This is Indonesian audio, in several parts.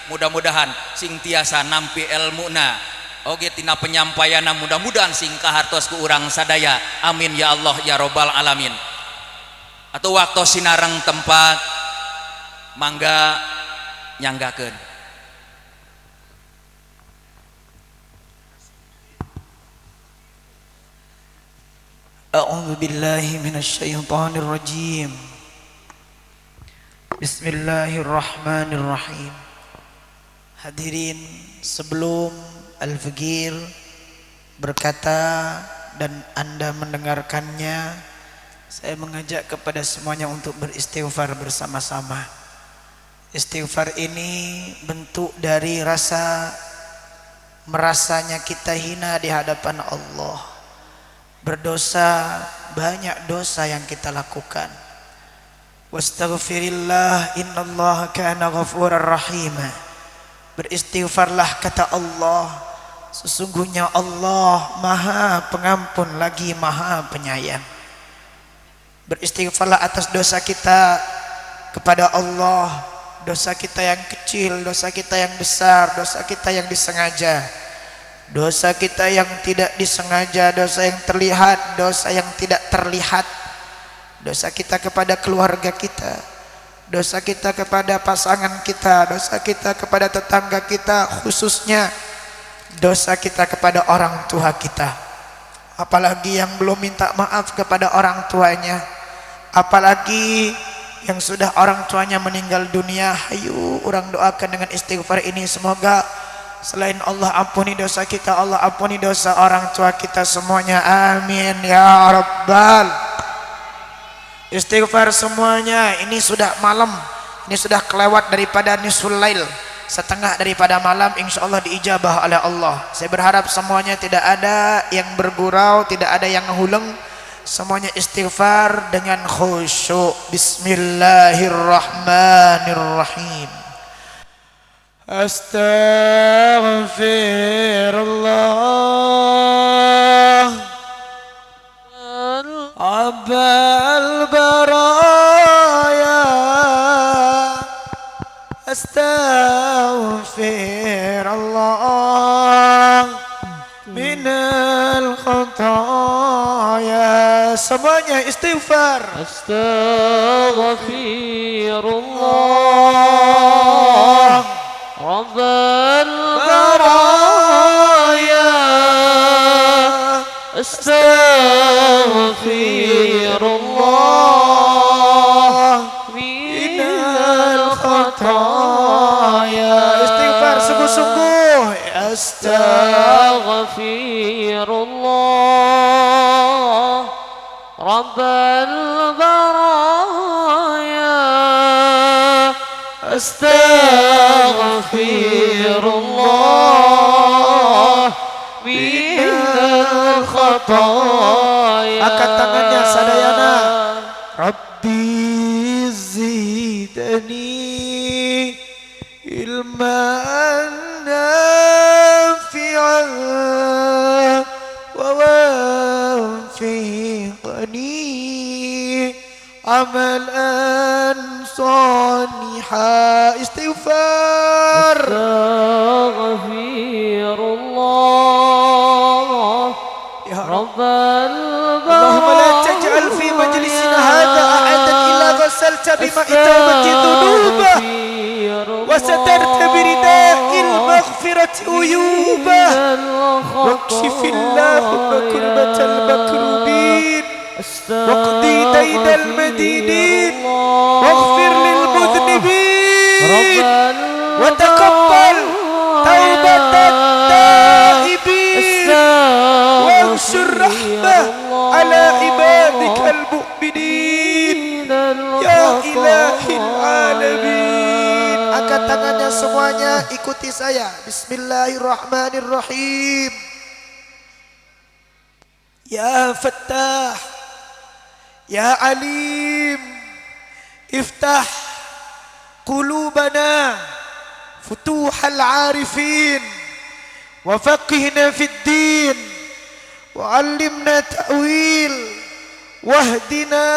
mudah-mudahan sing tiasa nampi ilmuna oge tina penyampaiana mudah-mudahan sing kahartos ku urang sadaya amin ya Allah ya robbal alamin. Atau waktu sinareng tempat mangga nyanggakeun. A'udzu billahi minasyaitonir rajim. Bismillahirrahmanirrahim. Hadirin, sebelum Al-Faqir berkata dan Anda mendengarkannya, saya mengajak kepada semuanya untuk beristighfar bersama-sama. Istighfar ini bentuk dari rasa merasanya kita hina di hadapan Allah. Berdosa, banyak dosa yang kita lakukan. Wastaghfirillah innallaha kana ghafurar rahim. Beristighfarlah kata Allah, sesungguhnya Allah Maha Pengampun lagi Maha Penyayang. Beristighfarlah atas dosa kita kepada Allah, dosa kita yang kecil, dosa kita yang besar, dosa kita yang disengaja, dosa kita yang tidak disengaja, dosa yang terlihat, dosa yang tidak terlihat, dosa kita kepada keluarga kita, dosa kita kepada pasangan kita, dosa kita kepada tetangga kita, khususnya dosa kita kepada orang tua kita. Apalagi yang belum minta maaf kepada orang tuanya, apalagi yang sudah orang tuanya meninggal dunia. Ayo orang doakan dengan istighfar ini, semoga selain Allah ampuni dosa kita, Allah ampuni dosa orang tua kita semuanya, amin ya rabbal. Istighfar semuanya. Ini sudah malam, ini sudah kelewat daripada nisful lail, setengah daripada malam, insyaallah diijabah oleh Allah. Saya berharap semuanya tidak ada yang bergurau, tidak ada yang ngehuleng, semuanya istighfar dengan khusyuk. Bismillahirrahmanirrahim. Astaghfirullah Rabbal baraya. Astaghfirullah minal khataya. Semuanya istighfar. Astaghfirullah Rabbal baraya. Astaghfirullah minal khataya. Istighfar sungguh-sungguh. Astaghfirullah Rabbal baraya. Astaghfirullah minal khataya. Angkat tangannya sadayana. Rabbi zidni ilman nafi'an wa wafiqni amalan salihan. Istighfar. Astaghfirullah ya Rabbal baraya. Allahumma la taj'al fi majlisina hadha ahadan illa ghassalta bima'i tawbati dhunuba wa satarta birida'il maghfirati uyubah wakshifillahumma kurbatal makrubin waqdi daynal madinin waghfir lil mudhnibin wa taqabbal taubatan taibin wanshur rahmah ala ibadikal mu'minin ya ilahil alamin. Angkat tangannya semuanya, ikuti saya. Bismillahirrahmanirrahim. Ya Fattah, Ya Alim, iftah qulubana futuhal arifin wa faqihna fid din wa 'allimna ta'wil wahdina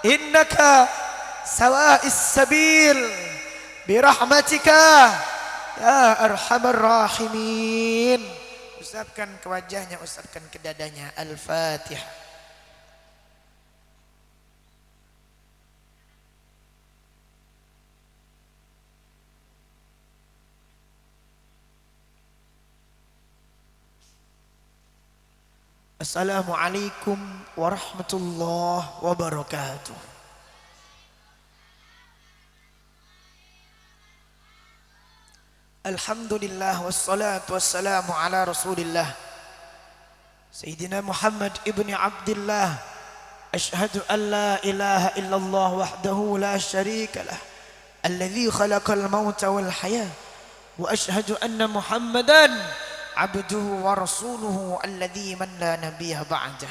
innaka sawa'is sabil birahmatika ya arhamar rahimin. Usapkan ke wajahnya, usapkan ke dadanya. Al-Fatihah. Assalamualaikum warahmatullahi wabarakatuh. Alhamdulillah wassalatu wassalamu ala Rasulillah Sayyidina Muhammad ibni Abdullah. Ashhadu an la ilaha illallah wahdahu la syarika lah, alladhi khalaqal mauta wal hayah, wa ashhadu anna Muhammadan abduhu wa rasuluhu alladhi man la nabiyya ba'dah.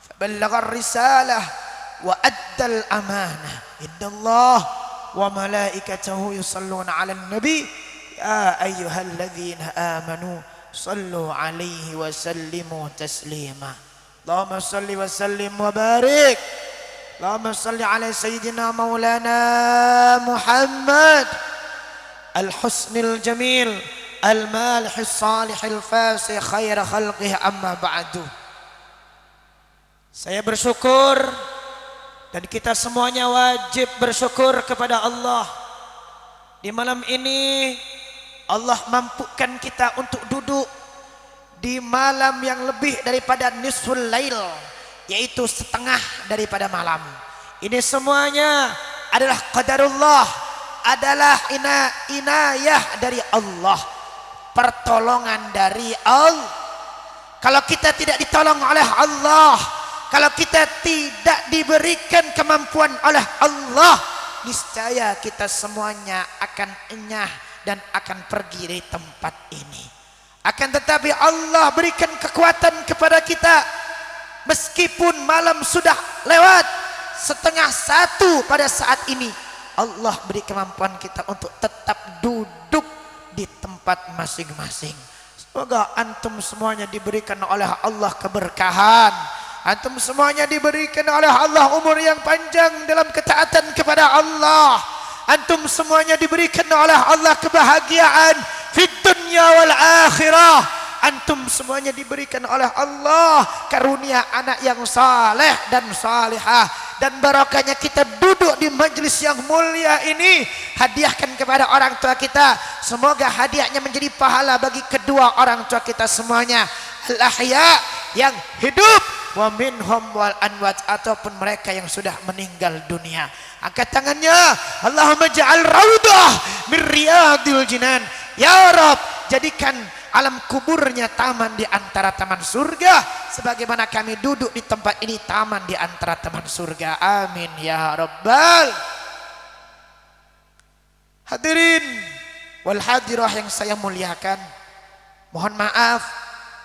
Faballagha ar-risalah wa adda al-amanah. Innallah wa malaikatahu yusalluna 'alan nabi ya ayyuhalladzina amanu sallu 'alaihi wa sallimu taslima. Allahumma salli wa sallim wa barik. Allahumma salli 'ala sayyidina maulana Muhammad al-husnil jamil al-malih as-salih al-fasih khair khalqih amma ba'du. Saya bersyukur dan kita semuanya wajib bersyukur kepada Allah. Di malam ini Allah mampukan kita untuk duduk di malam yang lebih daripada nisful lail, yaitu setengah daripada malam. Ini semuanya adalah qadarullah, adalah inayah dari Allah, pertolongan dari Allah. Kalau kita tidak ditolong oleh Allah, kalau kita tidak diberikan kemampuan oleh Allah, niscaya kita semuanya akan enyah dan akan pergi dari tempat ini. Akan tetapi Allah berikan kekuatan kepada kita, meskipun malam sudah lewat 12:30 pada saat ini, Allah beri kemampuan kita untuk tetap duduk di tempat masing-masing. Semoga antum semuanya diberikan oleh Allah keberkahan, antum semuanya diberikan oleh Allah umur yang panjang dalam ketaatan kepada Allah, antum semuanya diberikan oleh Allah kebahagiaan fid dunya wal akhirah, antum semuanya diberikan oleh Allah karunia anak yang saleh dan salihah. Dan barakahnya kita duduk di majelis yang mulia ini, hadiahkan kepada orang tua kita. Semoga hadiahnya menjadi pahala bagi kedua orang tua kita semuanya, al-ahya yang hidup, wa minhum wal anwat, ataupun mereka yang sudah meninggal dunia. Angkat tangannya, Allahumma ja'al raudah min riyadil jinan. Ya Rabb, jadikan alam kuburnya taman di antara taman surga, sebagaimana kami duduk di tempat ini taman di antara taman surga. Amin ya rabbal. Hadirin wal hadirah yang saya muliakan, mohon maaf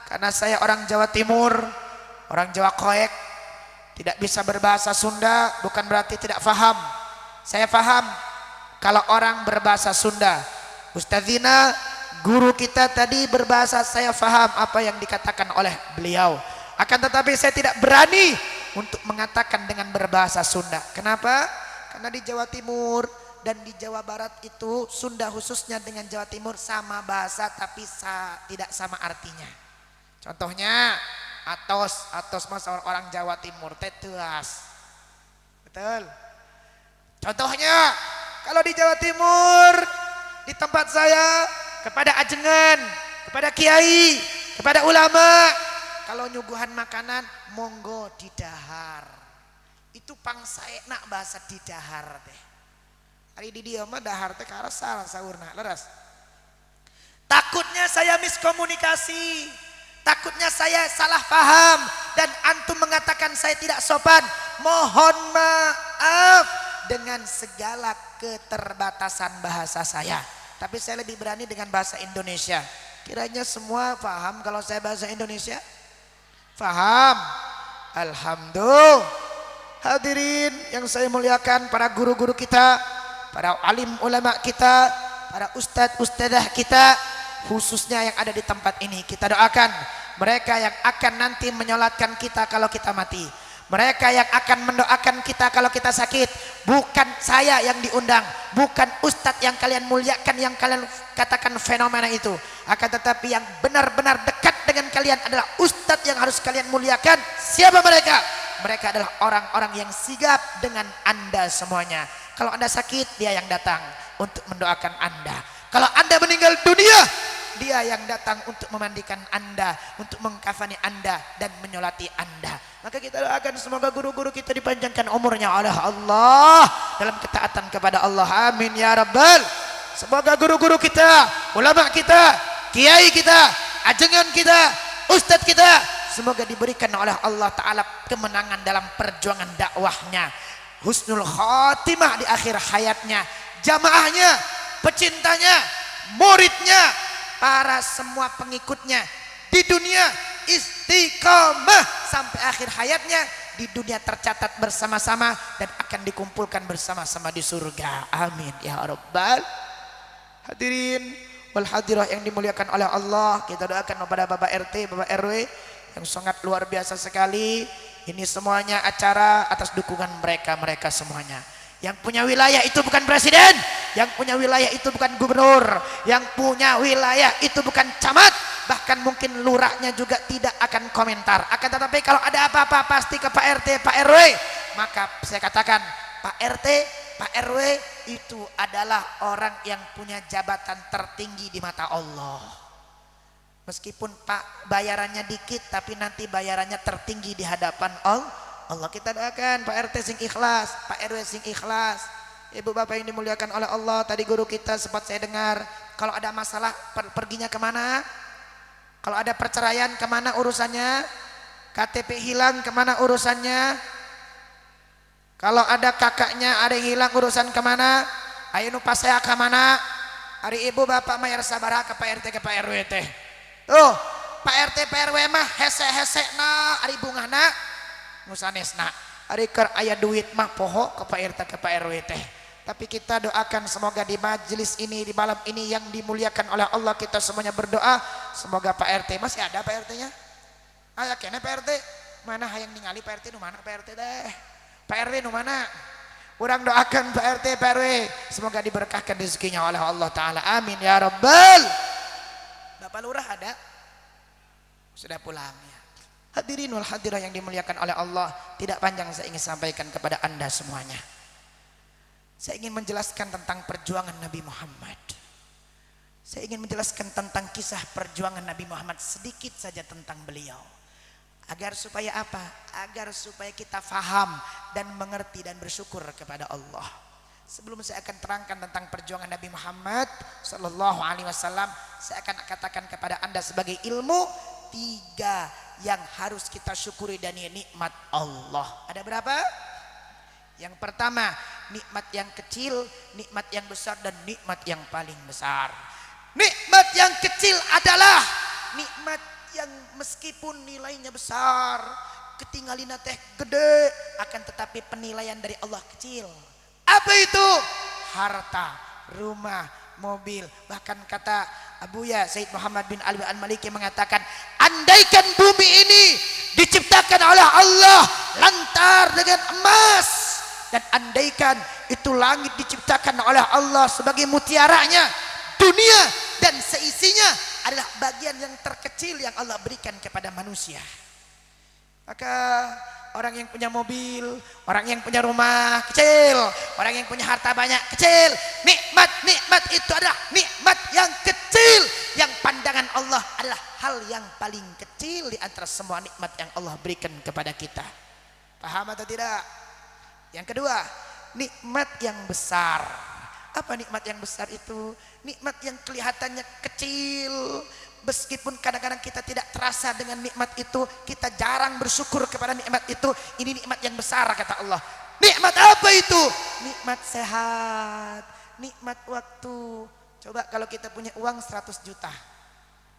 karena saya orang Jawa Timur, orang Jawa Koek, tidak bisa berbahasa Sunda, bukan berarti tidak faham. Saya faham kalau orang berbahasa Sunda. Ustazina, guru kita tadi berbahasa, saya faham apa yang dikatakan oleh beliau. Akan tetapi saya tidak berani untuk mengatakan dengan berbahasa Sunda. Kenapa? Karena di Jawa Timur dan di Jawa Barat itu, Sunda khususnya dengan Jawa Timur sama bahasa tapi tidak sama artinya. Contohnya atos mas orang Jawa Timur tetuas. Betul. Contohnya kalau di Jawa Timur, di tempat saya, kepada ajengan, kepada kiai, kepada ulama, kalau nyuguhan makanan monggo didahar. Itu pangsaena bahasa didahar teh. Ari di dieu mah dahar teh karasa saurna leres. Takutnya saya miskomunikasi, takutnya saya salah paham dan antum mengatakan saya tidak sopan. Mohon maaf dengan segala keterbatasan bahasa saya. Tapi saya lebih berani dengan bahasa Indonesia. Kiranya semua paham kalau saya bahasa Indonesia? Paham? Alhamdulillah. Hadirin yang saya muliakan, para guru-guru kita, para alim ulama kita, para ustadz-ustadzah kita, khususnya yang ada di tempat ini, kita doakan mereka yang akan nanti menyolatkan kita kalau kita mati. Mereka yang akan mendoakan kita kalau kita sakit, bukan saya yang diundang, bukan ustadz yang kalian muliakan, yang kalian katakan fenomena itu, akan tetapi yang benar-benar dekat dengan kalian adalah ustadz yang harus kalian muliakan. Siapa mereka? Mereka adalah orang-orang yang sigap dengan Anda semuanya. Kalau Anda sakit, dia yang datang untuk mendoakan Anda. Kalau Anda meninggal dunia, dia yang datang untuk memandikan Anda, untuk mengkafani Anda dan menyolati Anda. Maka kita doakan semoga guru-guru kita dipanjangkan umurnya oleh Allah dalam ketaatan kepada Allah. Amin ya rabbal. Semoga guru-guru kita, ulama kita, kiai kita, ajengan kita, ustadz kita, semoga diberikan oleh Allah Ta'ala kemenangan dalam perjuangan dakwahnya, husnul khatimah di akhir hayatnya, jamaahnya, pecintanya, muridnya, para semua pengikutnya di dunia istiqamah sampai akhir hayatnya, di dunia tercatat bersama-sama dan akan dikumpulkan bersama-sama di surga. Amin ya rabbal. Hadirin wal hadirah yang dimuliakan oleh Allah, kita doakan kepada Bapak RT, Bapak RW yang sangat luar biasa sekali. Ini semuanya acara atas dukungan mereka semuanya. Yang punya wilayah itu bukan presiden, yang punya wilayah itu bukan gubernur, yang punya wilayah itu bukan camat, bahkan mungkin lurahnya juga tidak akan komentar. Akan tetapi kalau ada apa-apa pasti ke Pak RT, Pak RW. Maka saya katakan Pak RT, Pak RW itu adalah orang yang punya jabatan tertinggi di mata Allah. Meskipun Pak bayarannya dikit, tapi nanti bayarannya tertinggi di hadapan Allah. Kita doakan Pak RT sing ikhlas, Pak RW sing ikhlas. Ibu bapak yang dimuliakan oleh Allah, tadi guru kita sempat saya dengar, kalau ada masalah perginya kemana? Kalau ada perceraian kemana urusannya? KTP hilang kemana urusannya? Kalau ada kakaknya ada yang hilang urusan kemana? Ayo nupas saya kemana? Hari ibu bapak mayar sabaraha ke Pak RT ke Pak RW teh. Tuh Pak RT Pak RW mah hese-hese na ari bungana nusanesna, ari keur aya duit mah poho ke Pak RT ke Pak RW teh. Tapi kita doakan semoga di majelis ini, di malam ini yang dimuliakan oleh Allah, kita semuanya berdoa semoga Pak RT masih ada Pak RT-nya. Aya kene Pak RT, mana hayang ningali Pak RT nu mana Pak RT teh? Pak RW nu mana? Urang doakan Pak RT Pak RW semoga diberkahkan rezekinya oleh Allah Taala. Amin ya rabbal. Bapak Lurah ada? Sudah pulang ya. Hadirin wal hadirah yang dimuliakan oleh Allah, tidak panjang saya ingin sampaikan kepada Anda semuanya. Saya ingin menjelaskan tentang perjuangan Nabi Muhammad. Saya ingin menjelaskan tentang kisah perjuangan Nabi Muhammad, sedikit saja tentang beliau. Agar supaya apa? Agar supaya kita faham dan mengerti dan bersyukur kepada Allah. Sebelum saya akan terangkan tentang perjuangan Nabi Muhammad sallallahu alaihi wasallam, saya akan katakan kepada Anda sebagai ilmu, 3 yang harus kita syukuri dan nikmat Allah. Ada berapa? Yang pertama, nikmat yang kecil, nikmat yang besar, dan nikmat yang paling besar. Nikmat yang kecil adalah nikmat yang meskipun nilainya besar, ketinggalina teh gede, akan tetapi penilaian dari Allah kecil. Apa itu? Harta, rumah, mobil. Bahkan kata Abuya Sayyid Muhammad bin Ali al-Maliki mengatakan, andaikan bumi ini diciptakan oleh Allah lantar dengan emas, dan andaikan itu langit diciptakan oleh Allah sebagai mutiaranya, dunia dan seisinya adalah bagian yang terkecil yang Allah berikan kepada manusia. Maka orang yang punya mobil, orang yang punya rumah kecil, orang yang punya harta banyak kecil, nikmat itu adalah nikmat yang kecil, yang pandangan Allah adalah hal yang paling kecil di antara semua nikmat yang Allah berikan kepada kita. Paham atau tidak? Yang kedua, nikmat yang besar. Apa nikmat yang besar itu? Nikmat yang kelihatannya kecil, meskipun kadang-kadang kita tidak terasa dengan nikmat itu, kita jarang bersyukur kepada nikmat itu. Ini nikmat yang besar kata Allah. Nikmat apa itu? Nikmat sehat, nikmat waktu. Coba kalau kita punya uang 100 juta,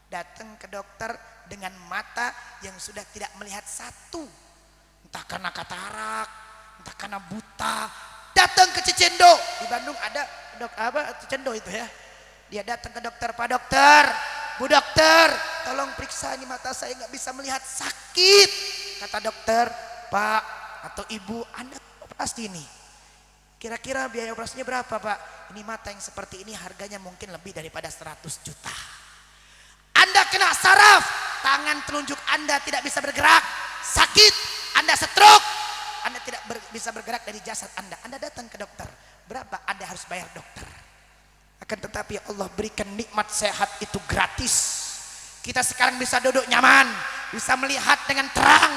datang ke dokter dengan mata yang sudah tidak melihat satu, entah karena katarak, entah karena buta, datang ke Cicendo. Di Bandung ada Cicendo itu ya. Dia datang ke dokter, Pak dokter, Bu dokter, tolong periksa ini mata saya nggak bisa melihat, sakit. Kata dokter, Pak, atau ibu, Anda operasi ini. Kira-kira biaya operasinya berapa, Pak? Ini mata yang seperti ini harganya mungkin lebih daripada 100 juta. Anda kena saraf, tangan telunjuk Anda tidak bisa bergerak, sakit, Anda stroke, Anda tidak bisa bergerak dari jasad Anda. Anda datang ke dokter, berapa Anda harus bayar dokter? Akan tetapi Allah berikan nikmat sehat itu gratis. Kita sekarang bisa duduk nyaman, bisa melihat dengan terang,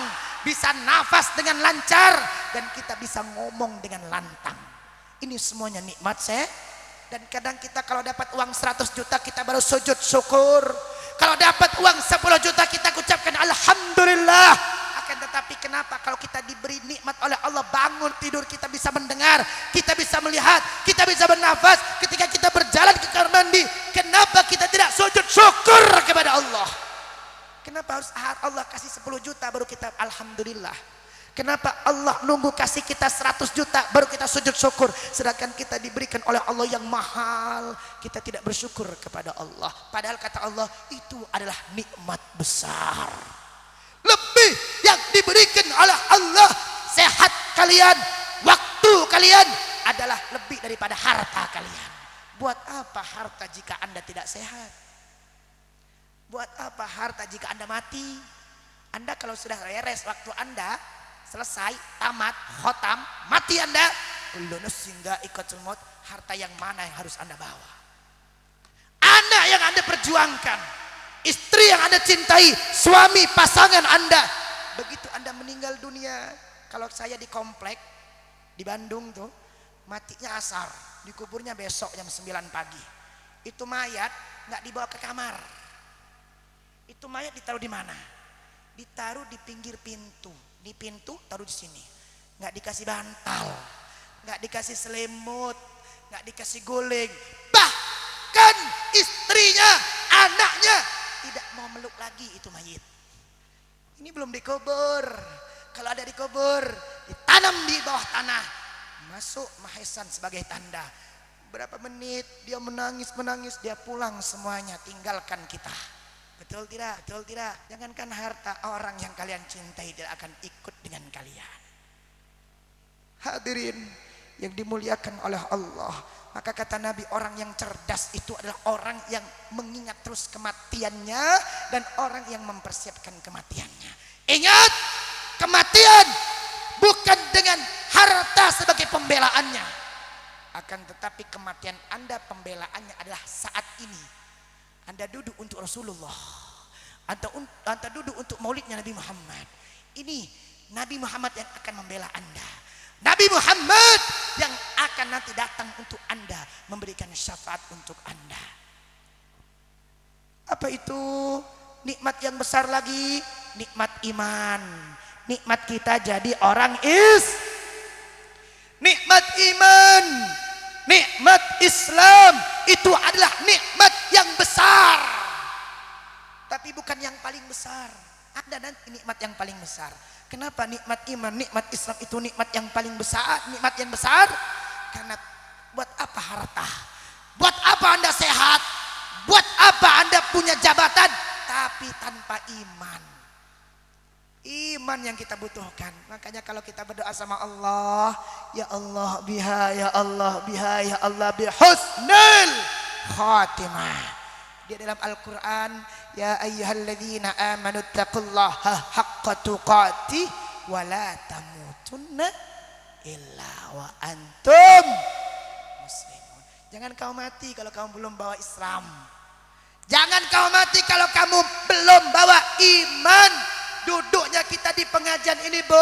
bisa nafas dengan lancar, dan kita bisa ngomong dengan lantang. Ini semuanya nikmat sehat. Dan kadang kita kalau dapat uang 100 juta kita baru sujud syukur. Kalau dapat uang 10 juta kita ucapkan alhamdulillah. Akan tetapi kenapa kalau kita diberi nikmat oleh Allah, bangun tidur kita bisa mendengar, kita bisa melihat, kita bisa bernafas, ketika kita berjalan ke kamar mandi, kenapa kita tidak sujud syukur kepada Allah? Kenapa harus Allah kasih 10 juta baru kita alhamdulillah? Kenapa Allah nunggu kasih kita 100 juta baru kita sujud syukur, sedangkan kita diberikan oleh Allah yang mahal, kita tidak bersyukur kepada Allah? Padahal kata Allah itu adalah nikmat besar. Lebih yang diberikan oleh Allah, sehat kalian, waktu kalian adalah lebih daripada harta kalian. Buat apa harta jika Anda tidak sehat? Buat apa harta jika Anda mati? Anda kalau sudah beres waktu Anda selesai, tamat, khotam, mati Anda, kullu nafsin dha'iqatul maut, harta yang mana yang harus Anda bawa? Anak yang Anda perjuangkan, istri yang Anda cintai, suami, pasangan Anda. Begitu Anda meninggal dunia, kalau saya di komplek di Bandung tuh, matinya asar, dikuburnya besok jam 9 pagi. Itu mayat nggak dibawa ke kamar. Itu mayat ditaruh di mana? Ditaruh di pinggir pintu. Di pintu taruh di sini, nggak dikasih bantal, nggak dikasih selimut, nggak dikasih guling, bahkan istrinya, anaknya tidak mau meluk lagi itu mayit. Ini belum dikubur. Kalau ada dikubur, ditanam di bawah tanah, masuk mahesan sebagai tanda. Berapa menit dia menangis, dia pulang semuanya, tinggalkan kita. Betul tidak? Betul tidak? Jangankan harta, orang yang kalian cintai tidak akan ikut dengan kalian. Hadirin yang dimuliakan oleh Allah, maka kata Nabi, orang yang cerdas itu adalah orang yang mengingat terus kematiannya dan orang yang mempersiapkan kematiannya. Ingat, kematian bukan dengan harta sebagai pembelaannya, akan tetapi kematian Anda pembelaannya adalah saat ini. Anda duduk untuk Rasulullah, Anda duduk untuk maulidnya Nabi Muhammad. Ini Nabi Muhammad yang akan membela Anda, Nabi Muhammad yang akan nanti datang untuk Anda, memberikan syafaat untuk Anda. Apa itu nikmat yang besar lagi? Nikmat iman. Nikmat kita jadi orang nikmat iman, nikmat Islam itu adalah nikmat yang besar, tapi bukan yang paling besar. Ada nanti nikmat yang paling besar. Kenapa nikmat iman, nikmat Islam itu nikmat yang paling besar, nikmat yang besar? Karena buat apa harta? Buat apa Anda sehat? Buat apa Anda punya jabatan tapi tanpa iman? Iman yang kita butuhkan. Makanya kalau kita berdoa sama Allah, ya Allah biha, ya Allah biha, ya Allah bihusnul khatimah. Di dalam Al-Quran, ya ayyuhalladzina amanu taqullaha haqqa tuqatih wa la tamutunna illa wa antum muslimun. Jangan kau mati kalau kamu belum bawa Islam. Jangan kau mati kalau kamu belum bawa iman. Duduknya kita di pengajian ini, Bu,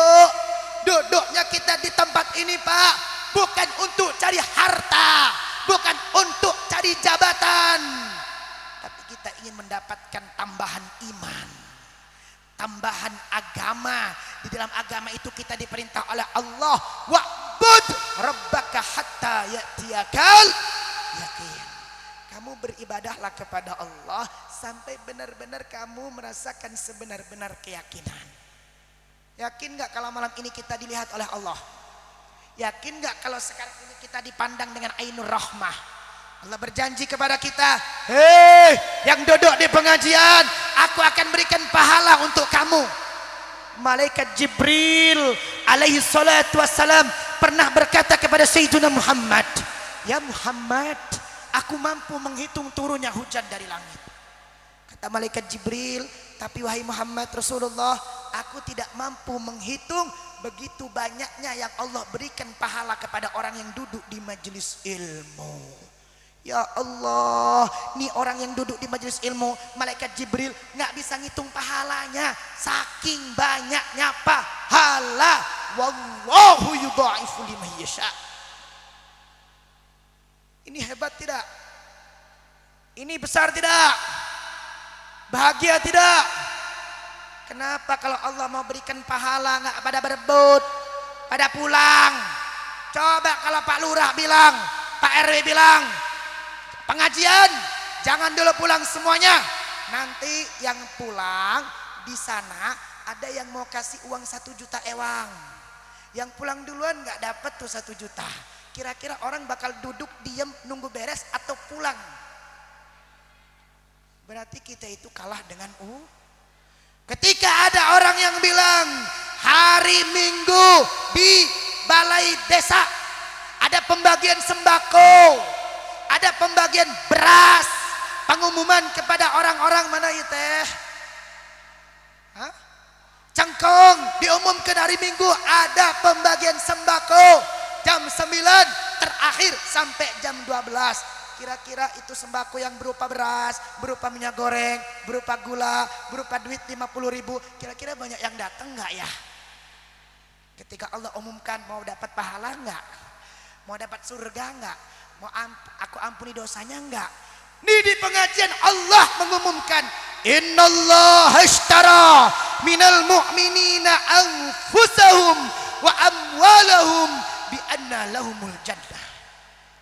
duduknya kita di tempat ini, Pak, bukan untuk cari harta, bukan untuk cari jabatan, tapi kita ingin mendapatkan tambahan iman, tambahan agama. Di dalam agama itu kita diperintah oleh Allah, wa'bud rabbaka hatta ya'tiyakal yaqin. Kamu beribadahlah kepada Allah sampai benar-benar kamu merasakan sebenar-benar keyakinan. Yakin gak kalau malam ini kita dilihat oleh Allah? Yakin gak kalau sekarang ini kita dipandang dengan ainur rahmah? Allah berjanji kepada kita, hei yang duduk di pengajian, aku akan berikan pahala untuk kamu. Malaikat Jibril alaihi salatu wassalam pernah berkata kepada Sayyidina Muhammad, "Ya Muhammad, aku mampu menghitung turunnya hujan dari langit." Kata malaikat Jibril, "Tapi wahai Muhammad Rasulullah, aku tidak mampu menghitung begitu banyaknya yang Allah berikan pahala kepada orang yang duduk di majelis ilmu." Ya Allah, nih orang yang duduk di majelis ilmu, malaikat Jibril nggak bisa ngitung pahalanya, saking banyaknya pahala. Wallahu yudha'ifu liman yasha. Ini hebat tidak? Ini besar tidak? Bahagia tidak? Kenapa kalau Allah mau berikan pahala nggak pada berebut, pada pulang? Coba kalau Pak Lurah bilang, Pak RW bilang, pengajian jangan dulu pulang semuanya, nanti yang pulang di sana ada yang mau kasih uang 1 juta ewang, yang pulang duluan nggak dapat tuh 1 juta. Kira-kira orang bakal duduk diem nunggu beres atau pulang? Berarti kita itu kalah dengan ketika ada orang yang bilang hari Minggu di balai desa ada pembagian sembako, ada pembagian beras, pengumuman kepada orang-orang mana itu teh? Cengkong, diumumkan hari Minggu ada pembagian sembako jam 9 terakhir sampai jam 12. Kira-kira itu sembako yang berupa beras, berupa minyak goreng, berupa gula, berupa duit 50.000, kira-kira banyak yang datang nggak ya? Ketika Allah umumkan, mau dapat pahala nggak? Mau dapat surga nggak? Mau aku ampuni dosanya enggak? Nih di pengajian Allah mengumumkan, innallaha ashtara minal mu'minina anfusahum wa amwalahum bi anna lahumul jannah.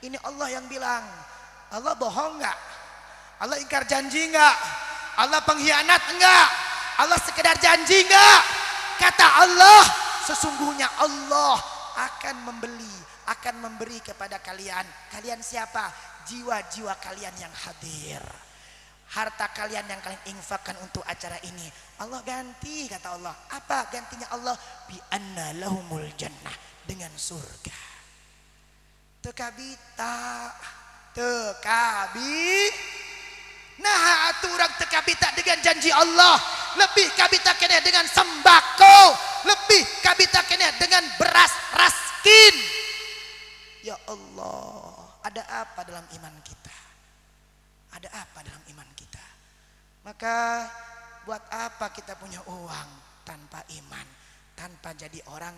Ini Allah yang bilang. Allah bohong enggak? Allah ingkar janji enggak? Allah pengkhianat enggak? Allah sekedar janji enggak? Kata Allah, sesungguhnya Allah akan memberi kepada kalian. Kalian siapa? Jiwa-jiwa kalian yang hadir. Harta kalian yang kalian infakkan untuk acara ini, Allah ganti, kata Allah. Apa gantinya Allah? Bi anna lahumul jannah, dengan surga. Nah aturang tekabita dengan janji Allah, lebih kabita kena dengan sembako, lebih kabita kena dengan beras raskin. Ya Allah, ada apa dalam iman kita? Ada apa dalam iman kita? Maka buat apa kita punya uang tanpa iman, tanpa jadi orang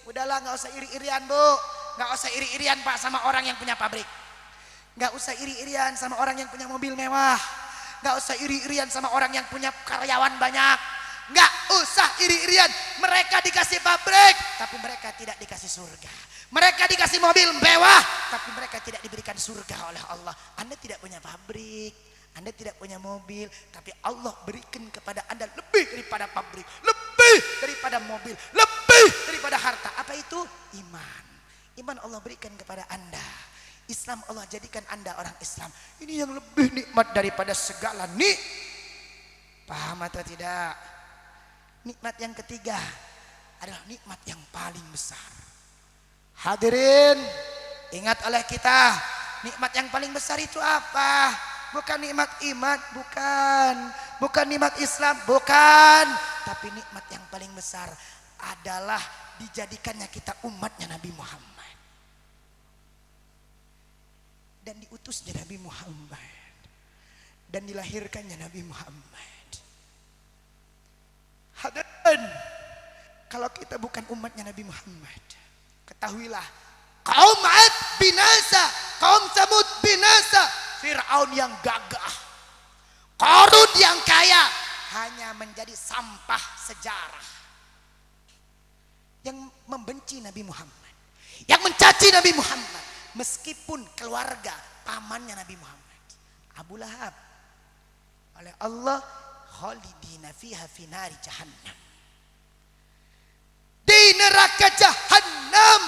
udahlah, nggak usah iri-irian Bu, nggak usah iri-irian Pak sama orang yang punya pabrik, nggak usah iri-irian sama orang yang punya mobil mewah, nggak usah iri-irian sama orang yang punya karyawan banyak, nggak usah iri-irian. Mereka dikasih pabrik tapi mereka tidak dikasih surga. Mereka dikasih mobil mewah tapi mereka tidak diberikan surga oleh Allah. Anda tidak punya pabrik, Anda tidak punya mobil, tapi Allah berikan kepada Anda lebih daripada pabrik, lebih daripada mobil, lebih daripada harta. Apa itu? Iman. Iman Allah berikan kepada Anda. Islam Allah jadikan Anda orang Islam. Ini yang lebih nikmat daripada segala Paham atau tidak? Nikmat yang ketiga adalah nikmat yang paling besar. Hadirin, ingat oleh kita, nikmat yang paling besar itu apa? Bukan nikmat iman, bukan nikmat Islam, bukan. Tapi nikmat yang paling besar adalah dijadikannya kita umatnya Nabi Muhammad dan diutusnya Nabi Muhammad dan dilahirkannya Nabi Muhammad. Hadirin, kalau kita bukan umatnya Nabi Muhammad, ketahuilah kaum Ad binasa, kaum Samud binasa, Fir'aun yang gagah, Qarun yang kaya hanya menjadi sampah sejarah. Yang membenci Nabi Muhammad, yang mencaci Nabi Muhammad, meskipun keluarga pamannya Nabi Muhammad, Abu Lahab, oleh Allah khalidina fiha finari jahannam, di neraka jahannam.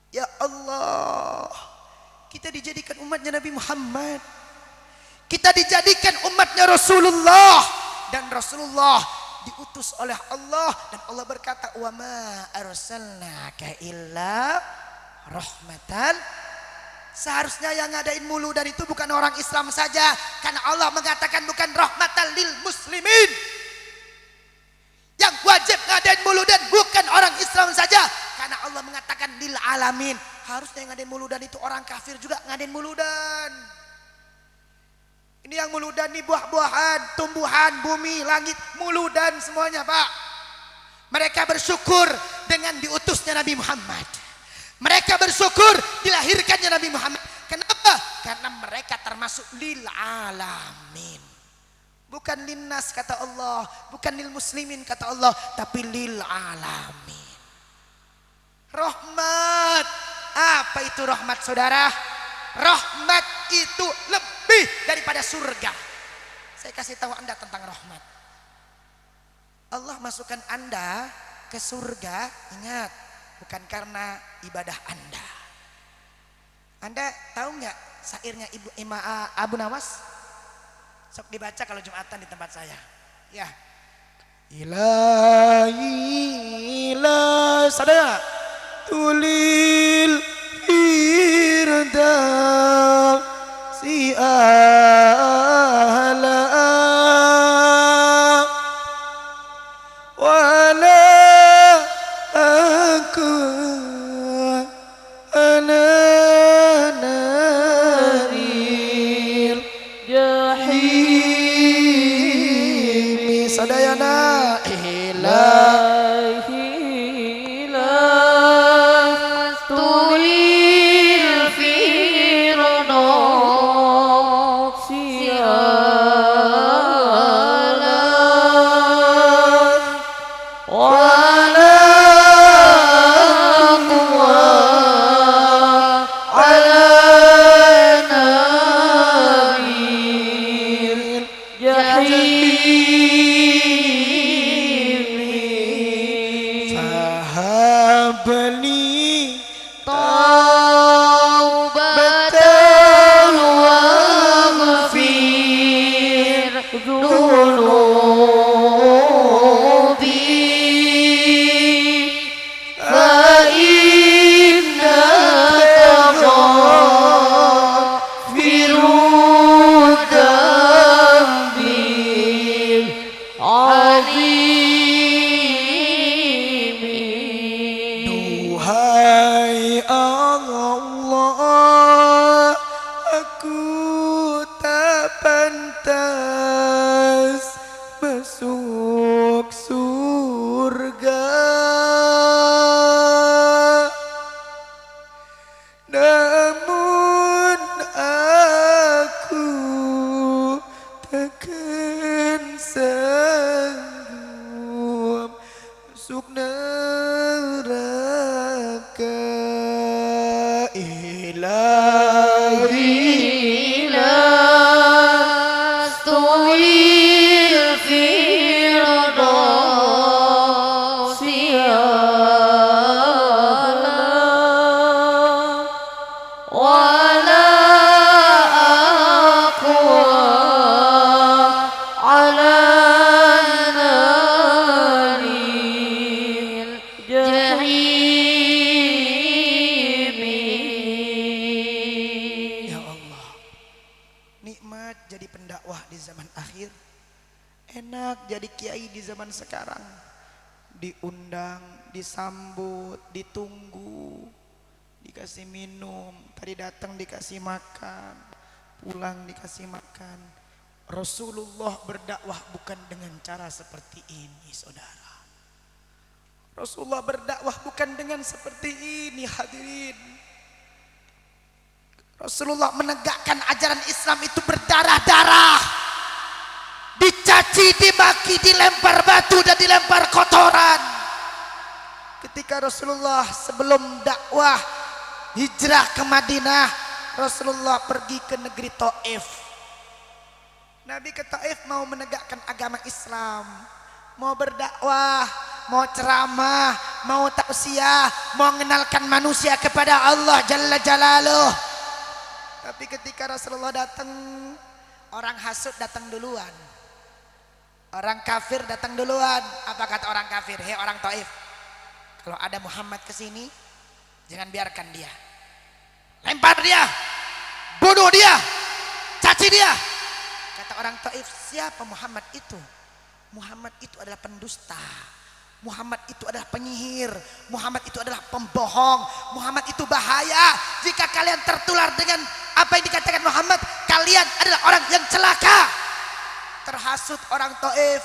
Ya Allah, kita dijadikan umatnya Nabi Muhammad, kita dijadikan umatnya Rasulullah, dan Rasulullah diutus oleh Allah, dan Allah berkata wa ma arsalnaka illa rahmatan. Seharusnya yang ngadain muludan itu bukan orang Islam saja, karena Allah mengatakan bukan rahmatan lil muslimin. Yang wajib ngadain muludan bukan orang Islam saja, karena Allah mengatakan lil alamin. Harusnya yang ngadain muludan itu orang kafir juga ngadain muludan. Ini yang muludan nih buah-buahan, tumbuhan, bumi, langit, muludan semuanya Pak. Mereka bersyukur dengan diutusnya Nabi Muhammad. Mereka bersyukur dilahirkannya Nabi Muhammad. Kenapa? Karena mereka termasuk lil alamin. Bukan linnas kata Allah, bukan lil muslimin kata Allah, tapi lil alamin. Rahmat. Apa itu rahmat saudara? Rahmat itu lebih daripada surga. Saya kasih tahu Anda tentang rahmat. Allah masukkan Anda ke surga, ingat, bukan karena ibadah Anda. Anda tahu nggak syairnya Abu Nawas? Sok dibaca kalau Jumatan di tempat saya. Ya. Ilahi la sadaya tulil firdaus si ala wala aku ana naril jahim sadayana ilahi sekarang diundang, disambut, ditunggu, dikasih minum, tadi datang dikasih makan, pulang dikasih makan. Rasulullah berdakwah bukan dengan cara seperti ini saudara. Rasulullah berdakwah bukan dengan seperti ini hadirin. Rasulullah menegakkan ajaran Islam itu berdarah-darah. Dicaci, dimaki, dilempar batu dan dilempar kotoran. Ketika Rasulullah sebelum dakwah hijrah ke Madinah, Rasulullah pergi ke negeri Taif. Nabi ke Taif mau menegakkan agama Islam, mau berdakwah, mau ceramah, mau tausiah, mau mengenalkan manusia kepada Allah Jalla Jalaluh. Tapi ketika Rasulullah datang, orang hasud datang duluan. Orang kafir datang duluan. Apa kata orang kafir? Hei orang Taif, kalau ada Muhammad kesini, jangan biarkan dia. Lempar dia, bunuh dia, caci dia. Kata orang Taif, siapa Muhammad itu? Muhammad itu adalah pendusta. Muhammad itu adalah penyihir. Muhammad itu adalah pembohong. Muhammad itu bahaya. Jika kalian tertular dengan apa yang dikatakan Muhammad, kalian adalah orang yang celaka. Terhasut orang Taif.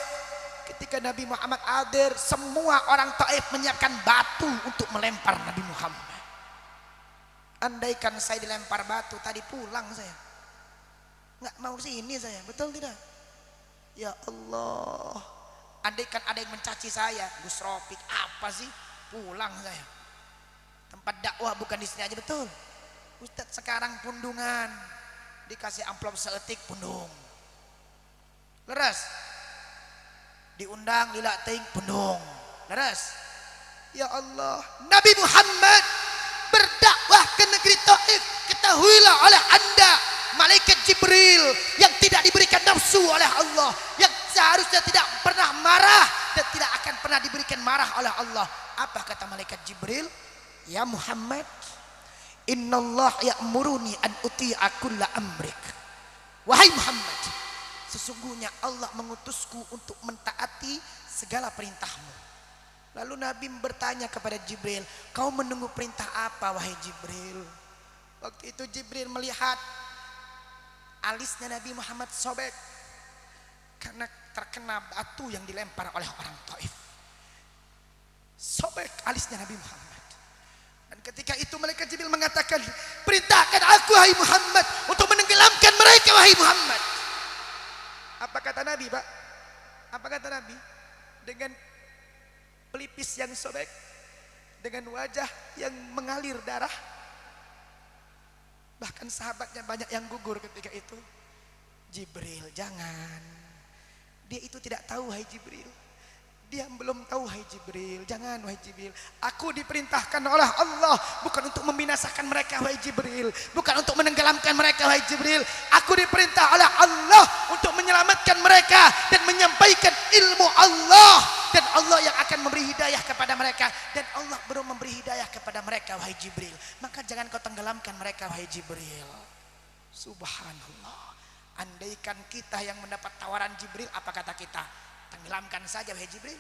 Ketika Nabi Muhammad hadir, semua orang Taif menyiapkan batu untuk melempar Nabi Muhammad. Andaikan saya dilempar batu tadi, pulang saya, nggak mau sini saya, betul tidak? Ya Allah, andaikan ada yang mencaci saya, Gus Ropik apa sih, pulang saya. Tempat dakwah bukan di sini aja, betul. Ustadz sekarang pundungan, dikasih amplop seetik pundung, leres. Diundang dilatih pundung, leres. Ya Allah, Nabi Muhammad berdakwah ke negeri Taif. Ketahuilah oleh anda, malaikat Jibril yang tidak diberikan nafsu oleh Allah, yang seharusnya tidak pernah marah dan tidak akan pernah diberikan marah oleh Allah. Apa kata malaikat Jibril? Ya Muhammad, innallah ya'muruni an uti'a kulla amrik. Wahai Muhammad, sesungguhnya Allah mengutusku untuk mentaati segala perintahmu. Lalu Nabi bertanya kepada Jibril, kau menunggu perintah apa wahai Jibril? Waktu itu Jibril melihat alisnya Nabi Muhammad sobek karena terkena batu yang dilempar oleh orang Taif. Sobek alisnya Nabi Muhammad. Dan ketika itu malaikat Jibril mengatakan, perintahkan aku wahai Muhammad untuk menenggelamkan mereka wahai Muhammad. Apa kata Nabi, Pak? Apa kata Nabi? Dengan pelipis yang sobek, dengan wajah yang mengalir darah, bahkan sahabatnya banyak yang gugur ketika itu. Jibril, jangan. Dia itu tidak tahu wahai Jibril. Dia belum tahu wahai Jibril. Jangan wahai Jibril. Aku diperintahkan oleh Allah bukan untuk membinasakan mereka wahai Jibril, bukan untuk menenggelamkan mereka wahai Jibril. Aku diperintah oleh Allah untuk menyelamatkan mereka dan menyampaikan ilmu Allah, dan Allah yang akan memberi hidayah kepada mereka, dan Allah belum memberi hidayah kepada mereka wahai Jibril. Maka jangan kau tenggelamkan mereka wahai Jibril. Subhanallah. Andaikan kita yang mendapat tawaran Jibril, apa kata kita? Tenggelamkan saja wahai Jibril.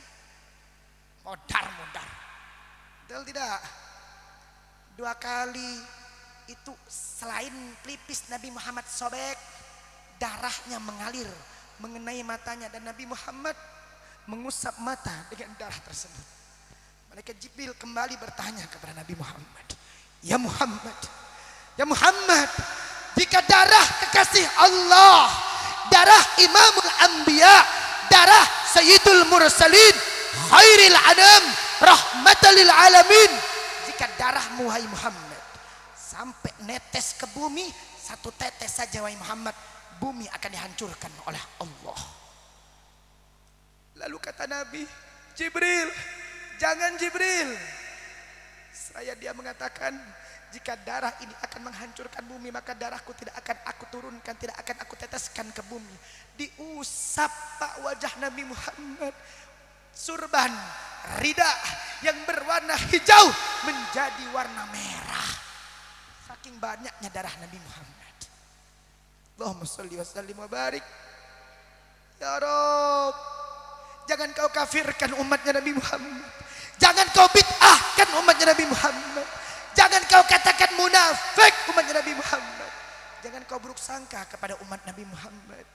Modar. Betul tidak? 2 kali itu selain pelipis Nabi Muhammad sobek, darahnya mengalir mengenai matanya, dan Nabi Muhammad mengusap mata dengan darah tersebut. Malaikat Jibril kembali bertanya kepada Nabi Muhammad, ya Muhammad, jika darah kekasih Allah, darah Imamul Anbiya, darah Sayyidul Mursalin, Khairil Anam, Rahmatalil Alamin, jika darahmu wahai Muhammad sampai netes ke bumi, 1 tetes saja wahai Muhammad, bumi akan dihancurkan oleh Allah. Lalu kata Nabi, Jibril, jangan Jibril. Dia mengatakan, jika darah ini akan menghancurkan bumi, maka darahku tidak akan aku turunkan, tidak akan aku teteskan ke bumi. Diusap Pak wajah Nabi Muhammad, surban, rida yang berwarna hijau menjadi warna merah, saking banyaknya darah Nabi Muhammad. Allahumma sholli wa sallim wa barik. Ya Rabb, jangan kau kafirkan umatnya Nabi Muhammad, jangan kau bid'ahkan umatnya Nabi Muhammad, jangan kau katakan munafik umatnya Nabi Muhammad, jangan kau buruk sangka kepada umat Nabi Muhammad.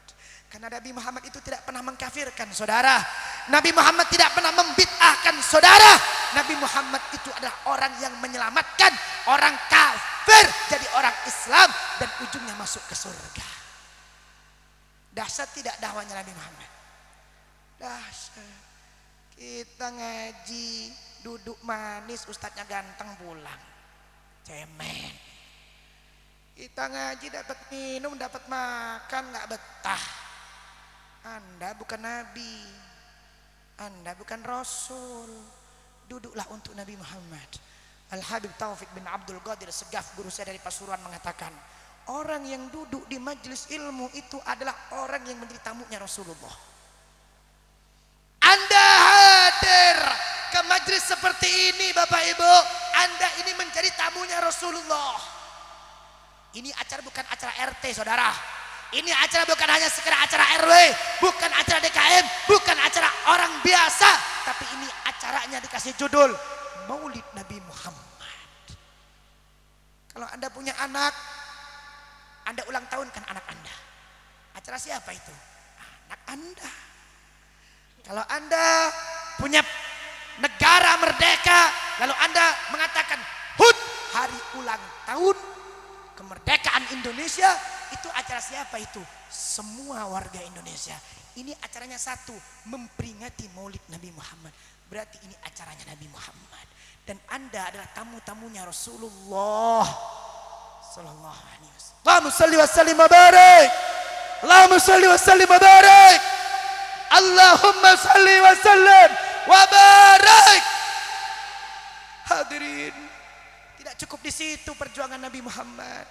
Karena Nabi Muhammad itu tidak pernah mengkafirkan saudara, Nabi Muhammad tidak pernah membid'ahkan saudara. Nabi Muhammad itu adalah orang yang menyelamatkan orang kafir jadi orang Islam dan ujungnya masuk ke surga. Dahsyat tidak dakwahnya Nabi Muhammad? Dahsyat. Kita ngaji duduk manis, ustadznya ganteng pulang, cemen. Kita ngaji dapat minum, dapat makan, nggak betah. Anda bukan Nabi, Anda bukan Rasul. Duduklah untuk Nabi Muhammad. Al-Habib Taufik bin Abdul Qadir Segaf, guru saya dari Pasuruan, mengatakan, orang yang duduk di majelis ilmu itu adalah orang yang menjadi tamunya Rasulullah. majlis seperti ini Bapak Ibu, Anda ini menjadi tamunya Rasulullah. Ini acara bukan acara RT saudara. Ini acara bukan hanya sekedar acara RW, bukan acara DKM, bukan acara orang biasa, tapi ini acaranya dikasih judul Maulid Nabi Muhammad. Kalau Anda punya anak, Anda ulang tahun kan anak Anda. Acara siapa itu? Anak Anda. Kalau Anda punya negara merdeka, lalu Anda mengatakan HUT, hari ulang tahun kemerdekaan Indonesia, itu acara siapa itu? Semua warga Indonesia. Ini acaranya satu, memperingati Maulid Nabi Muhammad. Berarti ini acaranya Nabi Muhammad. Dan Anda adalah tamu-tamunya Rasulullah sallallahu alaihi wasallam. Allahumma shalli wa sallim wa barik. Allahumma shalli wa sallim wa barik. Allahumma shalli wa sallim wa barik. Hadirin, tidak cukup di situ perjuangan Nabi Muhammad.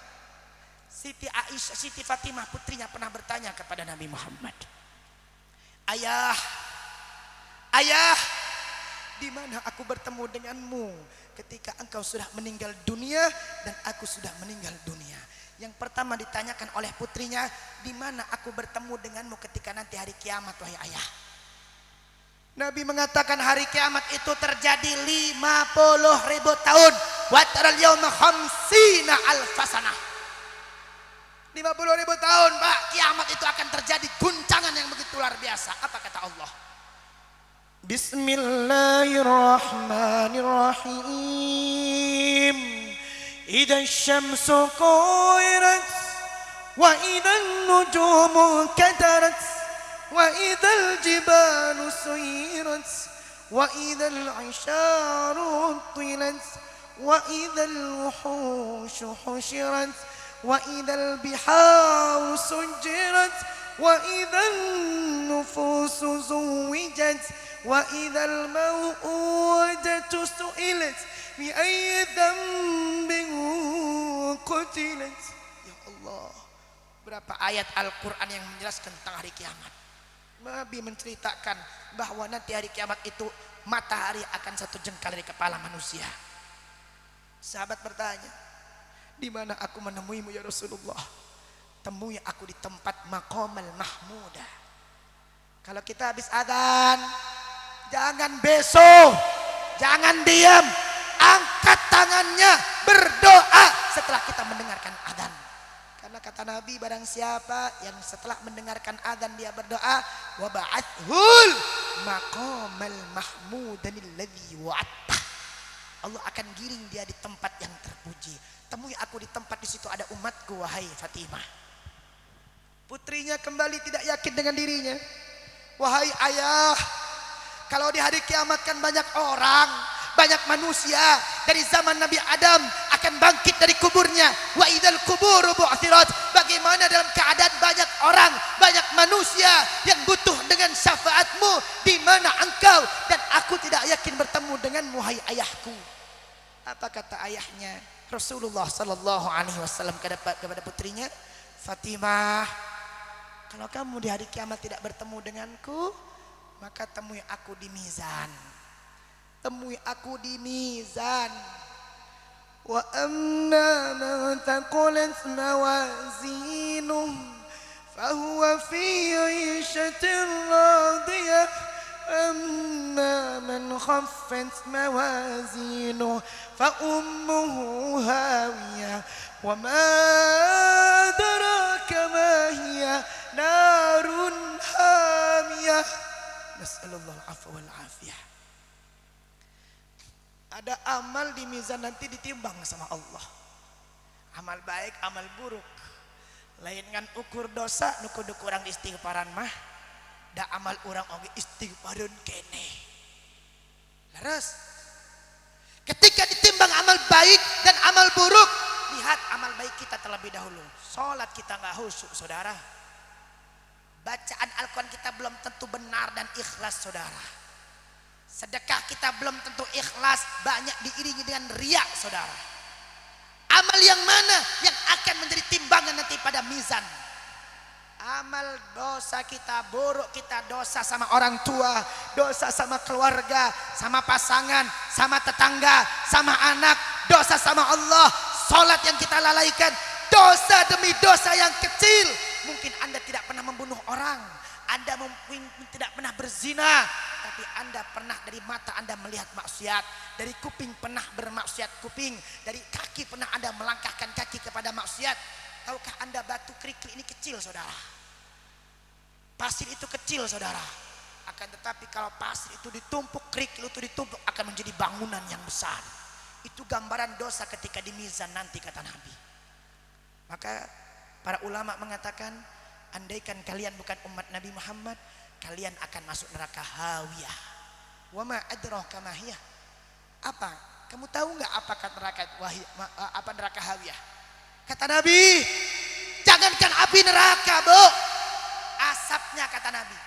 Siti Aisyah, Siti Fatimah putrinya pernah bertanya kepada Nabi Muhammad, Ayah, ayah, di mana aku bertemu denganmu ketika engkau sudah meninggal dunia dan aku sudah meninggal dunia? Yang pertama ditanyakan oleh putrinya, di mana aku bertemu denganmu ketika nanti hari kiamat wahai ayah? Nabi mengatakan hari kiamat itu terjadi 50.000 tahun. Wa taral yauma khamsina alfasanah. 50.000 tahun Pak, kiamat itu akan terjadi guncangan yang begitu luar biasa. Apa kata Allah? Bismillahirrahmanirrahim. Idza syamsu kuwirat wa idzan nujumu kadarat wa idzal jibalu suyirat wa idzal 'isharu tilat wa idzal wuhushu husyirat wa idzal biharu sujjirat wa idzan nufusu zuwijat wa idzal mau'udatu su'ilat bi ayyi dzambin qutilat. Ya Allah, berapa ayat Al-Qur'an yang menjelaskan tentang hari kiamat. Nabi menceritakan bahwa nanti hari kiamat itu matahari akan satu jengkal dari kepala manusia. Sahabat bertanya, di mana aku menemuimu ya Rasulullah? Temui aku di tempat Maqamal Mahmudah. Kalau kita habis adzan, jangan beso, jangan diam, angkat tangannya, berdoa setelah kita mendengarkan adzan. Karena kata Nabi, barang siapa yang setelah mendengarkan adzan dia berdoa, wa ba'athul maqamal mahmudanil ladzi wa'atta, Allah akan giring dia di tempat yang terpuji. Temui aku di tempat, di situ ada umatku wahai Fatimah. Putrinya kembali tidak yakin dengan dirinya. Wahai ayah, kalau di hari kiamat kan banyak orang, banyak manusia dari zaman Nabi Adam akan bangkit dari kuburnya. Wa idzal quburu bu'thirat. Bagaimana dalam keadaan banyak orang, banyak manusia yang butuh dengan syafaatmu, di mana engkau dan aku tidak yakin bertemu denganmu hai ayahku. Apa kata ayahnya? Rasulullah sallallahu alaihi wasallam kepada putrinya, Fatimah, kalau kamu di hari kiamat tidak bertemu denganku, maka temui aku di mizan. Temui aku di mizan. Wa amma man thaqulat mawazinuh fahuwa fi 'ishatin radiyah. Amma man khaffat mawazinuh fa ummuhu hawiyah wa ma adraka ma hiya narun hamiyah. Nas'alullah al-'afwa wal 'afiyah. Ada amal di mizan nanti ditimbang sama Allah. Amal baik, amal buruk. Lain kan ukur dosa, nukur orang istighfaran mah. Da amal orang oge istighfaran kene. Leres. Ketika ditimbang amal baik dan amal buruk, lihat amal baik kita terlebih dahulu. Salat kita nggak khusyuk, saudara. Bacaan Al-Quran kita belum tentu benar dan ikhlas, saudara. Sedekah kita belum tentu ikhlas, banyak diiringi dengan riya, saudara. Amal yang mana yang akan menjadi timbangan nanti pada mizan? Amal dosa kita buruk, kita dosa sama orang tua, dosa sama keluarga, sama pasangan, sama tetangga, sama anak, dosa sama Allah, sholat yang kita lalaikan, dosa demi dosa yang kecil. Mungkin Anda tidak pernah membunuh orang, Anda mungkin tidak pernah berzina, tapi Anda pernah dari mata Anda melihat maksiat, dari kuping pernah bermaksiat kuping, dari kaki pernah Anda melangkahkan kaki kepada maksiat. Tahukah Anda batu kerikil ini kecil, saudara? Pasir itu kecil, saudara. Akan tetapi kalau pasir itu ditumpuk, kerikil itu ditumpuk, akan menjadi bangunan yang besar. Itu gambaran dosa ketika di mizan nanti, kata Nabi. Maka para ulama mengatakan, andaikan kalian bukan umat Nabi Muhammad, kalian akan masuk neraka hawiyah. Wa ma adraka ma hiya. Apa? Kamu tahu nggak apa kata neraka apa neraka hawiyah? Kata Nabi, jangankan api neraka, Bu, asapnya, kata Nabi,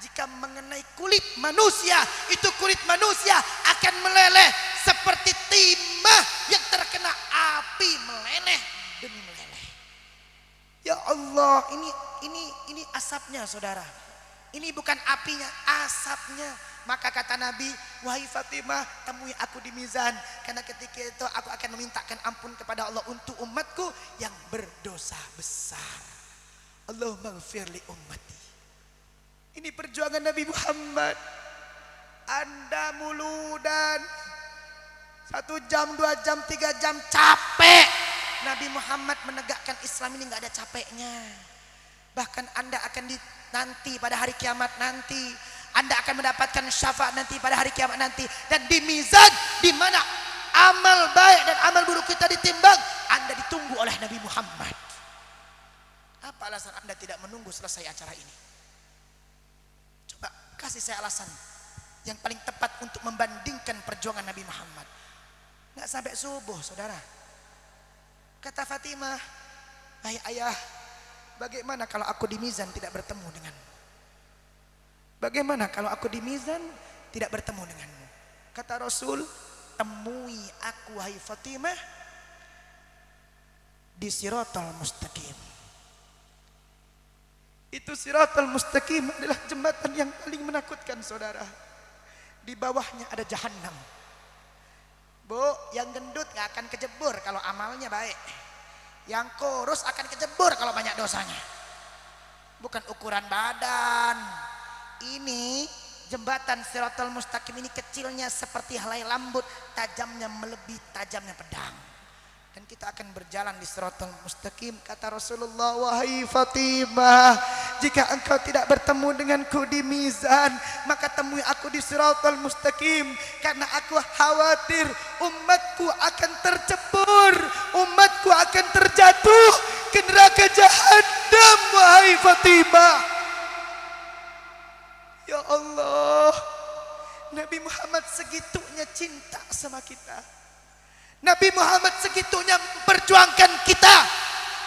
jika mengenai kulit manusia, itu kulit manusia akan meleleh seperti timah yang terkena api, meleleh demi meleleh. Ya Allah, ini asapnya, saudara. Ini bukan apinya, asapnya. Maka kata Nabi, wahai Fatimah, temui aku di mizan, karena ketika itu aku akan memintakan ampun kepada Allah untuk umatku yang berdosa besar. Allahumma ghfir li ummati. Ini perjuangan Nabi Muhammad. Anda muludan 1 jam, 2 jam, 3 jam capek. Nabi Muhammad menegakkan Islam ini nggak ada capeknya. Bahkan Anda akan nanti pada hari kiamat nanti, Anda akan mendapatkan syafaat nanti pada hari kiamat nanti, dan di mizan di mana amal baik dan amal buruk kita ditimbang, Anda ditunggu oleh Nabi Muhammad. Apa alasan Anda tidak menunggu selesai acara ini? Coba kasih saya alasan yang paling tepat untuk membandingkan perjuangan Nabi Muhammad. Nggak sampai subuh, saudara. Kata Fatimah, "Hai ayah, bagaimana kalau aku di mizan tidak bertemu denganmu? Bagaimana kalau aku di mizan tidak bertemu denganmu?" Kata Rasul, "Temui aku, wahai Fatimah, di Siratal Mustaqim." Itu Siratal Mustaqim adalah jembatan yang paling menakutkan, saudara. Di bawahnya ada Jahannam. Bu, yang gendut gak akan kejebur kalau amalnya baik. Yang kurus akan kejebur kalau banyak dosanya. Bukan ukuran badan. Ini jembatan Siratal Mustaqim ini kecilnya seperti helai lembut, tajamnya melebihi tajamnya pedang. Dan kita akan berjalan di Siratal Mustaqim. Kata Rasulullah, "Wahai Fatimah, jika engkau tidak bertemu denganku di mizan, maka temui aku di Siratal Mustaqim, karena aku khawatir umatku akan tercebur, umatku akan terjatuh ke neraka Jahannam, wahai Fatimah." Ya Allah, Nabi Muhammad segitunya cinta sama kita. Nabi Muhammad segitunya memperjuangkan kita.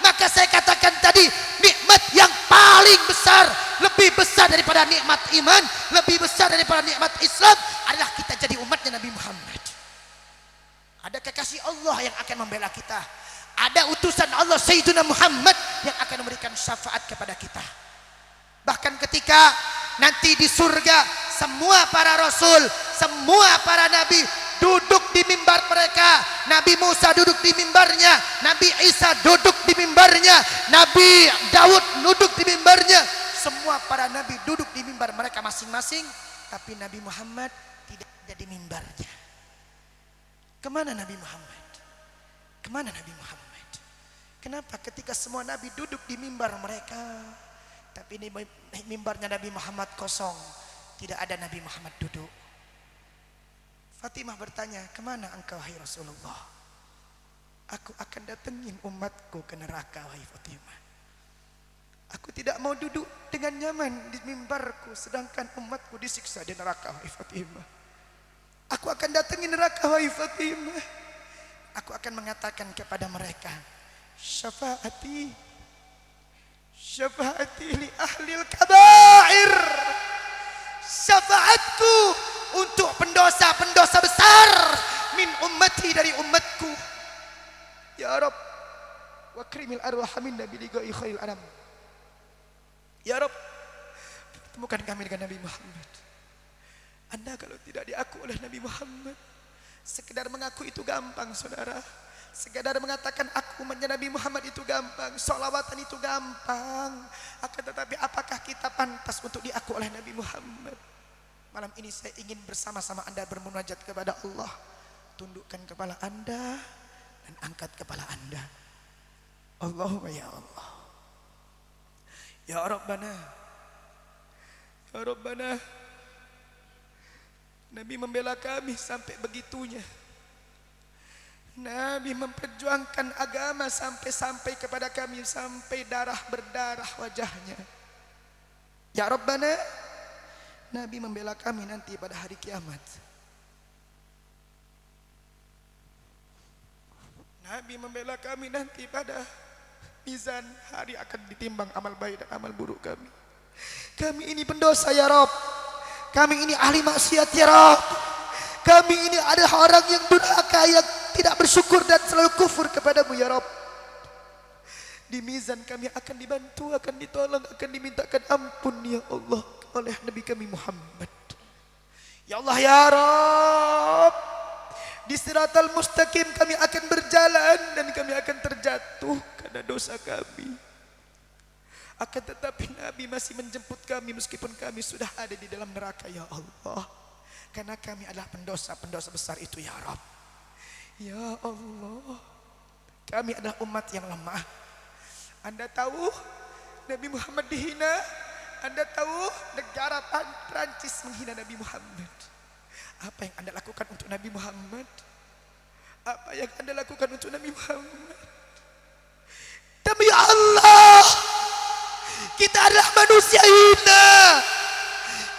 Maka saya katakan tadi, nikmat yang paling besar, lebih besar daripada nikmat iman, lebih besar daripada nikmat Islam, adalah kita jadi umatnya Nabi Muhammad. Ada kekasih Allah yang akan membela kita. Ada utusan Allah Sayyidina Muhammad yang akan memberikan syafaat kepada kita. Bahkan ketika nanti di surga, semua para rasul, semua para nabi duduk di mimbar mereka. Nabi Musa duduk di mimbarnya, Nabi Isa duduk di mimbarnya, Nabi Daud duduk di mimbarnya. Semua para nabi duduk di mimbar mereka masing-masing, tapi Nabi Muhammad tidak ada di mimbarnya. Kemana Nabi Muhammad? Kemana Nabi Muhammad? Kenapa ketika semua nabi duduk di mimbar mereka, tapi ini mimbarnya Nabi Muhammad kosong, tidak ada Nabi Muhammad duduk? Fatimah bertanya, "Kemana engkau, hai Rasulullah?" "Aku akan datengin umatku ke neraka, wahai Fatimah. Aku tidak mau duduk dengan nyaman di mimbarku, sedangkan umatku disiksa di neraka, wahai Fatimah. Aku akan datengin neraka, wahai Fatimah. Aku akan mengatakan kepada mereka, syafaati, syafaati li ahlil kabair. Syafaatku untuk pendosa-pendosa besar min ummati, dari umatku. Ya Rabb, wa krimil arwah minna bi liqa'i khairil anam." Ya Rob, temukan kami dengan Nabi Muhammad. Anda kalau tidak diaku oleh Nabi Muhammad, sekedar mengaku itu gampang saudara. Sekedar mengatakan aku umatnya Nabi Muhammad itu gampang, sholawatan itu gampang. Akan tetapi apakah kita pantas untuk diaku oleh Nabi Muhammad? Malam ini saya ingin bersama-sama Anda bermunajat kepada Allah. Tundukkan kepala Anda dan angkat kepala Anda. Allahumma ya Allah, ya Rabbana, ya Rabbana. Nabi membela kami sampai begitunya. Nabi memperjuangkan agama sampai kepada kami, sampai darah berdarah wajahnya. Ya Rabbana, Nabi membela kami nanti pada hari kiamat. Nabi membela kami nanti pada mizan, hari akan ditimbang amal baik dan amal buruk kami. Kami ini pendosa ya Rabb. Kami ini ahli maksiat ya Rabb. Kami ini adalah orang yang durhaka, yang tidak bersyukur dan selalu kufur kepadamu ya Rabb. Di mizan kami akan dibantu, akan ditolong, akan dimintakan ampun ya Allah oleh Nabi kami Muhammad. Ya Allah ya Rabb, di siratal mustaqim kami akan berjalan dan kami akan terjatuh karena dosa kami. Akan tetapi Nabi masih menjemput kami meskipun kami sudah ada di dalam neraka ya Allah. Karena kami adalah pendosa-pendosa besar itu ya Rabb. Ya Allah, kami adalah umat yang lemah. Anda tahu Nabi Muhammad dihina. Anda tahu negara Prancis menghina Nabi Muhammad. Apa yang Anda lakukan untuk Nabi Muhammad? Apa yang Anda lakukan untuk Nabi Muhammad? Demi Allah, kita adalah manusia hina.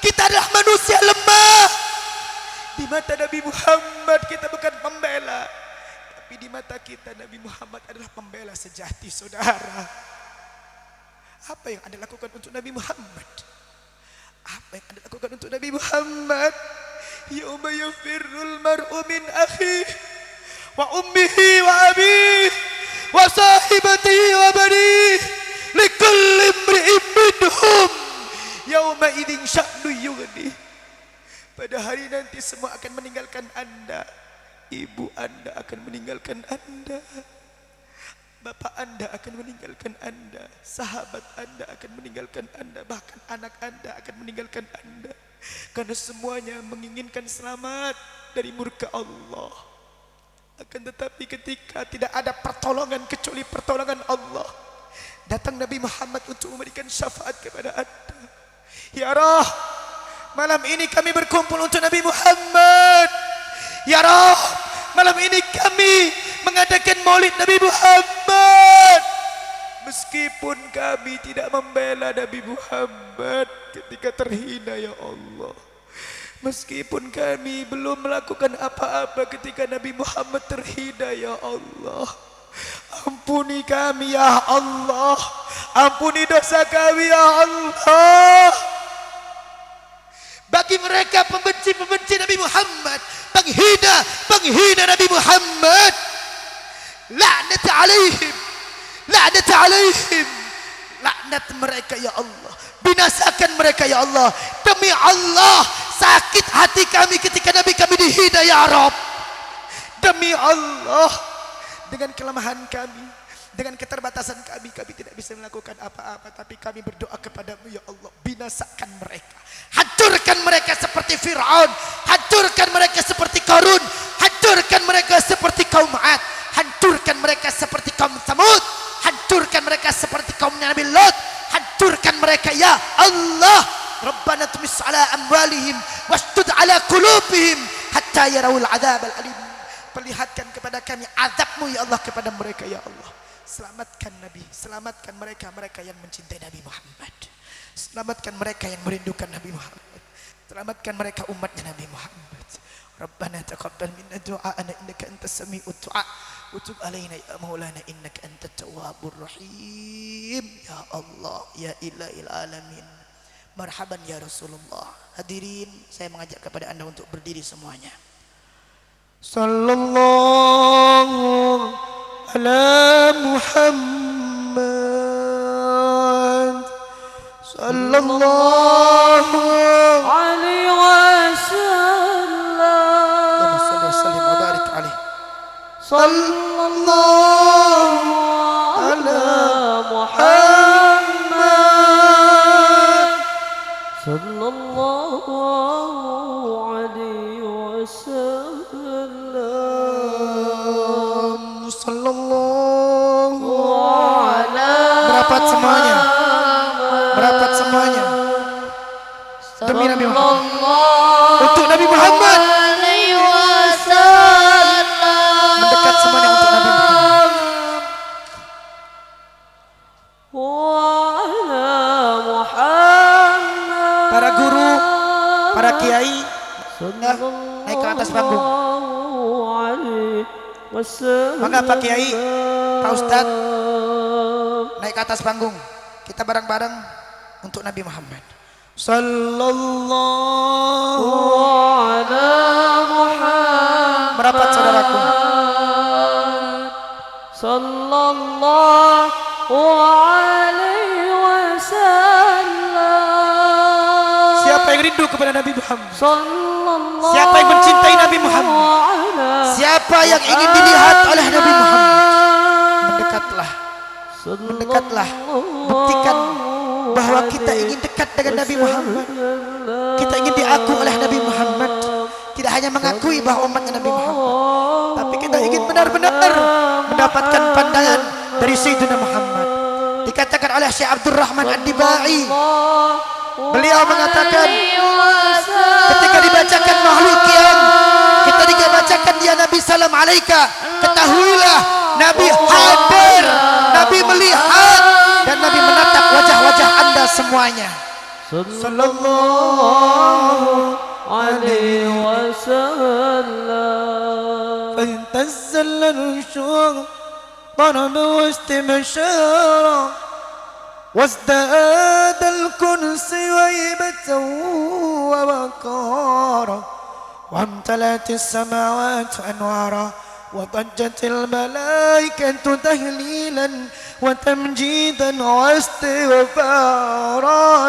Kita adalah manusia lemah. Di mata Nabi Muhammad kita bukan pembela, tapi di mata kita Nabi Muhammad adalah pembela sejati saudara. Apa yang Anda lakukan untuk Nabi Muhammad? Apa yang Anda lakukan untuk Nabi Muhammad? Yauma yafirrul mar'u min akhihi wa ummihi wa abihi wa sahibatihi wa banihi likulli imri'in minhum yauma idzin sya'nu yughni. Pada hari nanti semua akan meninggalkan Anda. Ibu Anda akan meninggalkan Anda. Bapak Anda akan meninggalkan Anda. Sahabat Anda akan meninggalkan Anda. Bahkan anak Anda akan meninggalkan Anda. Karena semuanya menginginkan selamat dari murka Allah. Akan tetapi ketika tidak ada pertolongan kecuali pertolongan Allah, datang Nabi Muhammad untuk memberikan syafaat kepada Anda. Ya Rabb, malam ini kami berkumpul untuk Nabi Muhammad. Ya Rabb, malam ini kami mengadakan maulid Nabi Muhammad. Meskipun kami tidak membela Nabi Muhammad ketika terhina ya Allah. Meskipun kami belum melakukan apa-apa ketika Nabi Muhammad terhina ya Allah. Ampuni kami ya Allah. Ampuni dosa kami ya Allah. Bagi mereka pembenci-pembenci Nabi Muhammad, penghina Nabi Muhammad, laknat alaihim, laknat alaihim, laknat mereka ya Allah, binasakan mereka ya Allah. Demi Allah, sakit hati kami ketika Nabi kami dihina ya Rabb. Demi Allah, dengan kelemahan kami, dengan keterbatasan kami tidak bisa melakukan apa-apa, tapi kami berdoa kepadamu ya Allah, binasakan mereka, hancurkan mereka seperti Fir'aun, hancurkan mereka seperti Qarun, hancurkan mereka seperti kaum Ad, hancurkan mereka seperti kaum Tsamud, hancurkan mereka seperti kaum Nabi Lot, hancurkan mereka ya Allah. Rabbana tumis ala amwalihim wastud ala qulubihim hatta yarawul adzab al-alim. Perlihatkan kepada kami azabmu ya Allah kepada mereka ya Allah. Selamatkan Nabi, selamatkan mereka yang mencintai Nabi Muhammad. Selamatkan mereka yang merindukan Nabi Muhammad. Selamatkan mereka umatnya Nabi Muhammad. Rabbana taqabbal minna du'aana innaka antas sami'ud du'a wa tub alaina ya maulana innaka antat tawwabur rahim. Ya Allah, ya ilahil alamin. Marhaban ya Rasulullah. Hadirin, saya mengajak kepada Anda untuk berdiri semuanya. Sallallahu ala Muhammad sallallahu alaihi wasallam. Allahumma shalli wa sallim wa barik alaihi. Sallallahu ala Muhammad. Sallallahu alaihi wasallam. Sallallahu Ala merapat semuanya, merapat semuanya demi Nabi Muhammad, untuk Nabi Muhammad, mendekat semuanya untuk Nabi Muhammad. Para guru, para kiai, ya, naik ke atas panggung. Mangga Pak Kiai, Pak Ustadz, naik ke atas panggung. Kita bareng-bareng untuk Nabi Muhammad. Sallallahu ala Muhammad. Merapat saudaraku. Sallallahu alaihi wasallam. Siapa yang rindu kepada Nabi Muhammad? Sallallahu. Siapa yang mencintai Nabi Muhammad? Siapa yang ingin dilihat oleh Nabi Muhammad? Mendekatlah, mendekatlah. Buktikan bahwa kita ingin dekat dengan Nabi Muhammad. Kita ingin diaku oleh Nabi Muhammad. Tidak hanya mengakui bahwa umatnya Nabi Muhammad, tapi kita ingin benar-benar mendapatkan pandangan dari Sayyidina Muhammad. Dikatakan oleh Syekh Abdurrahman Ad-Dibai, beliau mengatakan ketika dibacakan makhluk yang kita dibacakan dia Nabi salam alaika, ketahuilah Nabi hadir, Nabi melihat, dan Nabi menatap wajah-wajah anda semuanya. Sallallahu alaihi wasallam. فانتزل الشوق ضرب واستبشارا وازداد الكنس وهيبة ووقارا وامتلأت السماوات أنوارا وضجت الملائكة تهليلا وتمجيدا واستغفارا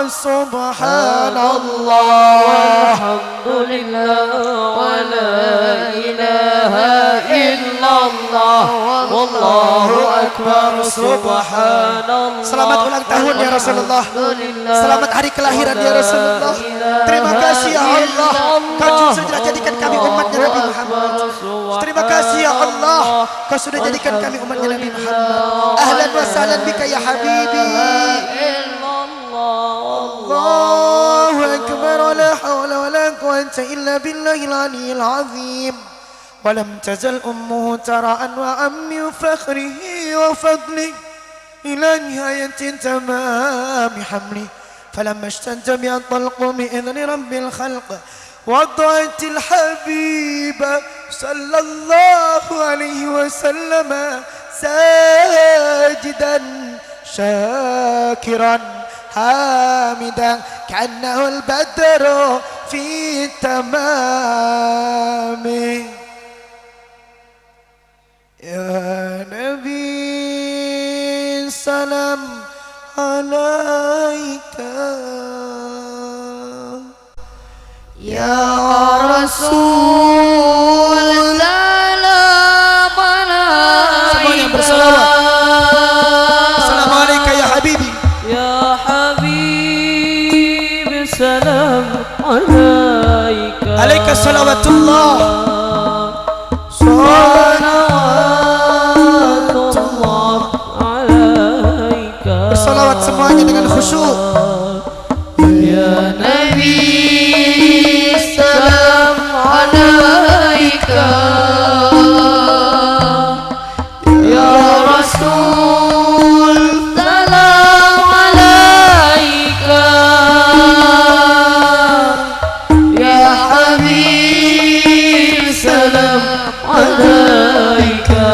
سبحان الله والحمد لله ولا إله إلا الله والله أكبر سبحان الله. Selamat ulang tahun ya Rasulullah. Selamat hari kelahiran ya Rasulullah. Terima kasih ya Allah, Kau sudah jadikan kami umatnya Nabi Muhammad. Terima kasih ya Allah, Kau sudah jadikan kami umatnya Nabi Muhammad. Ahlan wa sahlan bika ya habibi. Allahu akbar, la hawla wa la quwwata illa billahil aliyyil azim. ولم تزل أمه ترى أنواعا من فخره وفضله إلى نهاية تمام حمله، فلما اشتد بها الطلق بإذن رب الخلق وضعت الحبيب صلى الله عليه وسلم ساجدا شاكرا حامدا كأنه البدر في تمامه. يا نبي سلام عليك يا رسول سلام عليك. السلام عليك يا حبيبي يا حبيب سلام عليك عليك صلوات الله bersalawat semuanya dengan khusyuk. Ya Nabi salam alaika ya Rasul salam alaika ya Habib salam alaika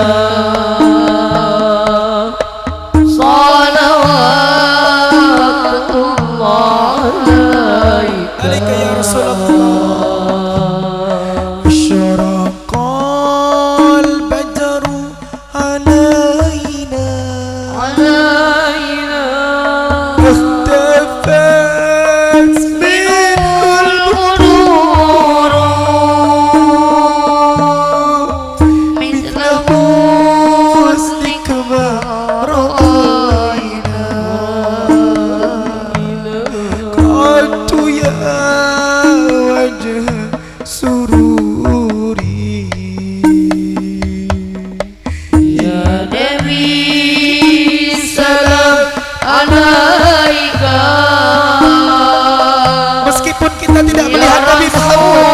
Meskipun kita tidak melihat Nabi Muhammad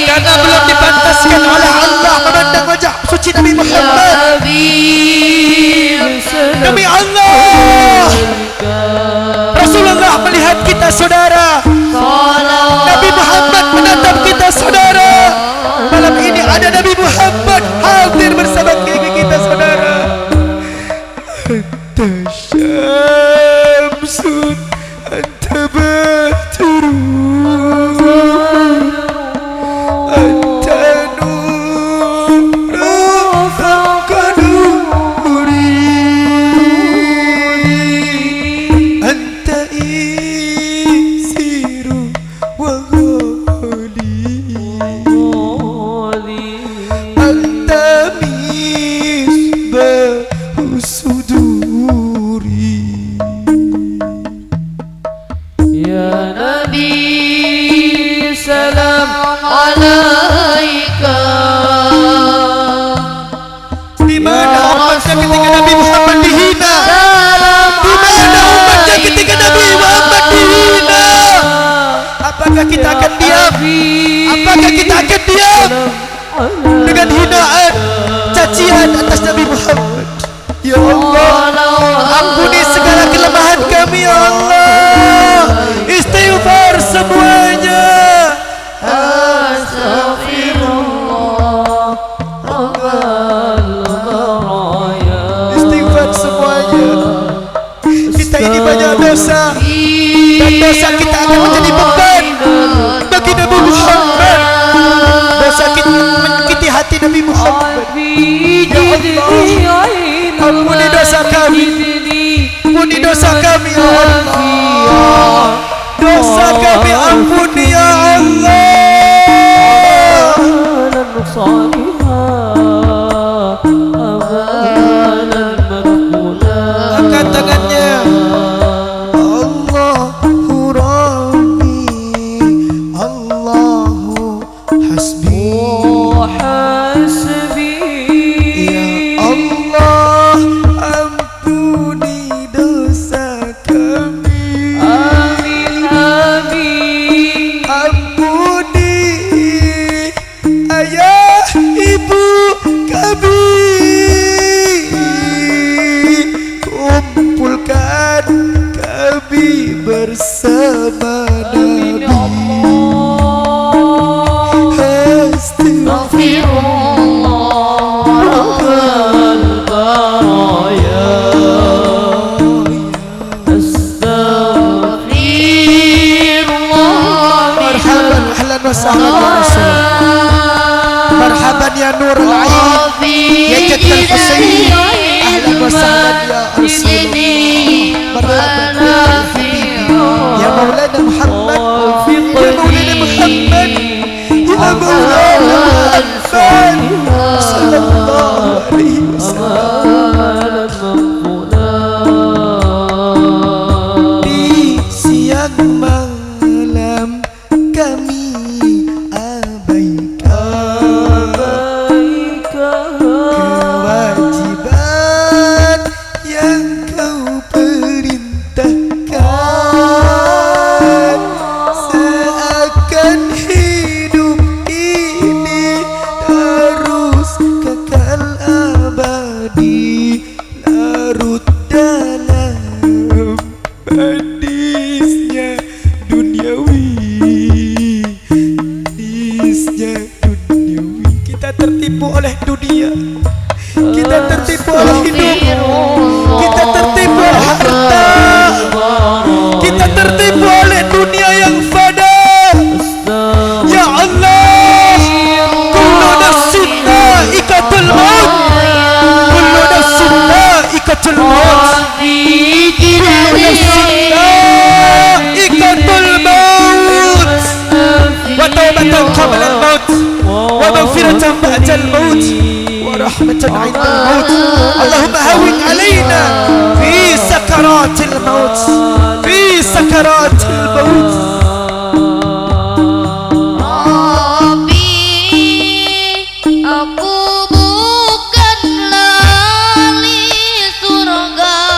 karena belum dipantaskan oleh Allah memandang wajah suci Nabi Muhammad. Demi Allah, Rasulullah melihat kita saudara, Nabi Muhammad menatap kita saudara. Malam ini ada Nabi Muhammad hadir bersama kita saudara. Anta syamsun anta badrun anta nurun fawqa nuri anta isiru wa ghali anta misbahu suduri. Ya Nabi salam alaika. Di mana umatnya ketika Nabi Muhammad dihina? Di mana umatnya ketika Nabi Muhammad dihina? Apakah kita akan diam? Apakah kita akan diam dengan hinaan, cacian atas Nabi Muhammad? Ya Allah, ampuni segala kelemahan kami ya Allah. Istighfar semuanya. Astaghfirullah Rabbal baraya. Istighfar semuanya. Kita ini banyak dosa, dan dosa kita akan menjadi beban bagi Nabi Muhammad. Dosa kita menyakiti hati Nabi Muhammad. Ya Allah, ampuni dosa kami, ampuni dosa kami ya Allah. Dosa kami ampuni ya Allah. Angkat tangannya. Allahu Rabbi, Allahu Hasbi. Ya Allah, ampuni dosa kami. Ampuni ayah ibu kami. Kumpulkan kami bersama Nabi. Marhaban ahlan wa sahlan ya Rasulullah. Marhaban ya Nur al-Ain, ya Jadd al-Husain. Ahlan wa sahlan ya Rasulullah. Marhaban ya Habibi, ya Maulana Muhammad, ya Maulana Muhammad, ya Maulana Muhammad sallallahu alaihi wasallam. Di siang malam kami abaikan kewajiban yang kau perintahkan. Seakan hidup ini terus kekal abadi, larut dalam manisnya duniawi, manisnya duniawi. Kita tertipu oleh dunia, kita tertipu oleh hidup, kita tertipu oleh harta, kita tertipu oleh dunia yang fana. Ya Allah, kullu nafsin dha'iqatul maut, kullu nafsin dha'iqatul maut, kullu nafsin dha'iqatul maut, wa taubatan qabla al-maut, wa maghfiratan ba'da al-maut, wa rahmatan 'inda al-maut. Allahumma hawwin 'alaina fi sakaratil maut, fi sakaratil maut. Aku bukanlah ahli surga.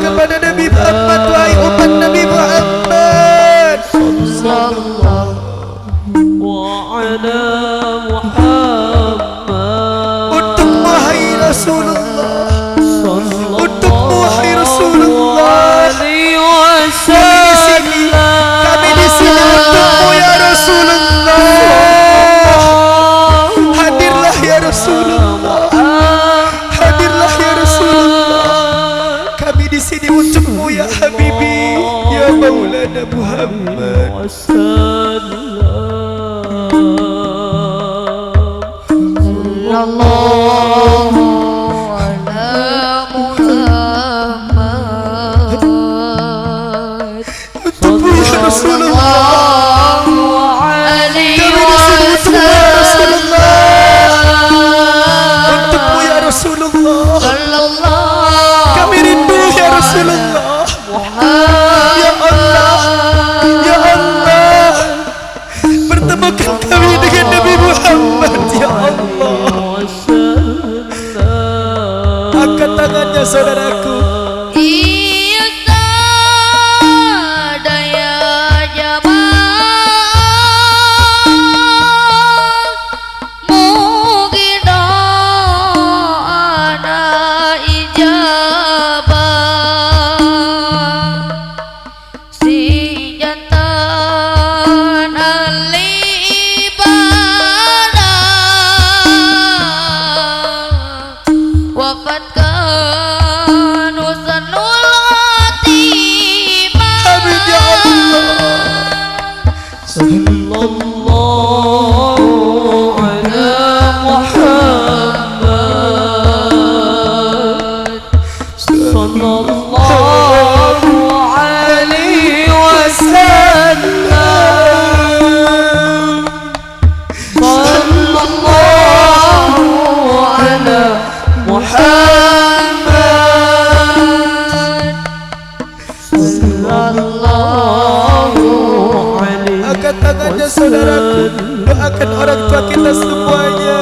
kepada Nabi Muhammad, wahai umat Nabi Muhammad. وعلى محمد Untuk wahai Rasulullah, untuk wahai Rasulullah. Kami di sini, kami di sini untukmu ya Rasulullah. Hadirlah ya Rasulullah, hadirlah ya Rasulullah. Kami di sini untukmu ya Habibi, ya Maulana Muhammad. Untukmu ya Rasulullah. Kami di sini untukmu ya Rasulullah. Untukmu ya Rasulullah. Kami rindu ya Rasulullah. Ya Allah, ya Allah, pertemukan kami dengan Nabi Muhammad ya Allah. Angkat tangannya saudaraku. Angkat tangannya saudaraku, doakan orang tua kita semuanya.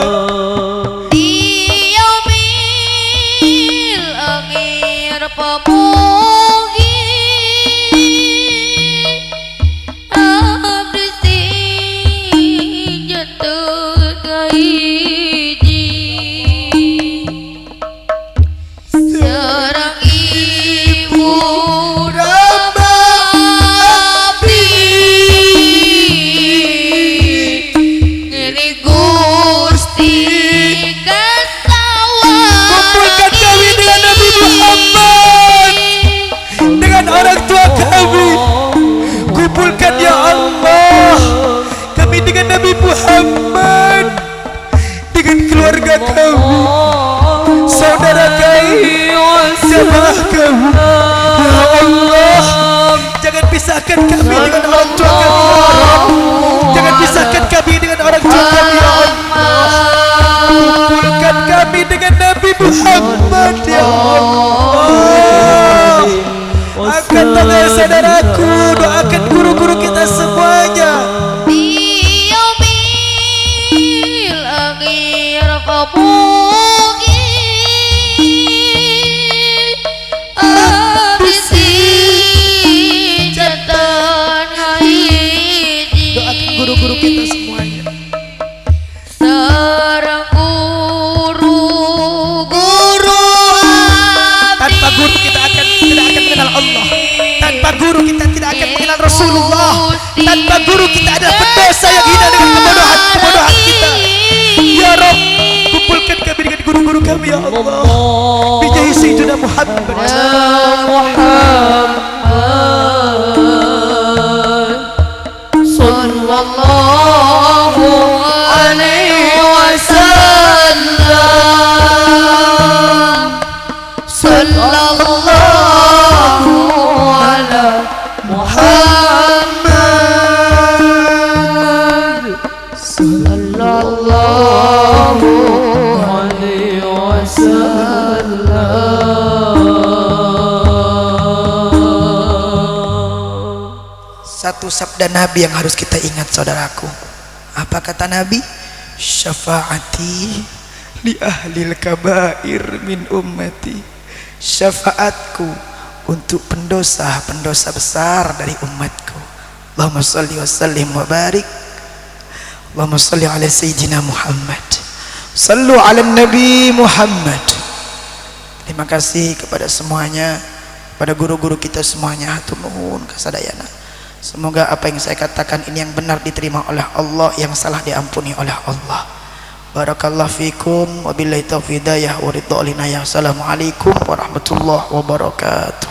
Kumpulkan ya Allah kami dengan Nabi Muhammad, dengan keluarga kami, saudara kami, jamaah kami. Ya Allah, jangan pisahkan kami dengan orang tua kami ya Allah. Jangan pisahkan kami dengan orang tua kami ya Allah. Kumpulkan kami dengan Nabi Muhammad ya Allah. Angkat tangan saudaraku, doakan guru-guru kita semuanya. Doakan guru-guru kita semuanya. Tanpa guru kita tidak akan mengenal Allah. Tanpa guru kita tidak akan mengenal Rasulullah. Tanpa guru kita adalah pendosa yang hina dengan kebodohan kita. Ya Rabb, kumpulkan kami dengan guru-guru kami ya Allah. Bijahi Sayyidina Muhammad. Sallallahu alaihi wasallam. Sallallahu ala Muhammad. Sallallahu alaihi wasallam. Satu sabda Nabi yang harus kita ingat saudaraku. Apa kata Nabi? Syafaati li ahlil kabair min ummati. Syafaatku untuk pendosa-pendosa besar dari umatku. Allahumma salli wa sallim wa barik. Allahumma salli ala sayyidina Muhammad. Sallu ala Nabi Muhammad. Terima kasih kepada semuanya, pada guru-guru kita semuanya. Hatur nuhun kasadayana. Semoga apa yang saya katakan ini yang benar diterima oleh Allah, yang salah diampuni oleh Allah. Barakallahu fikum, wabillahi taufiq hidayah wa ridha. Assalamualaikum warahmatullahi wabarakatuh.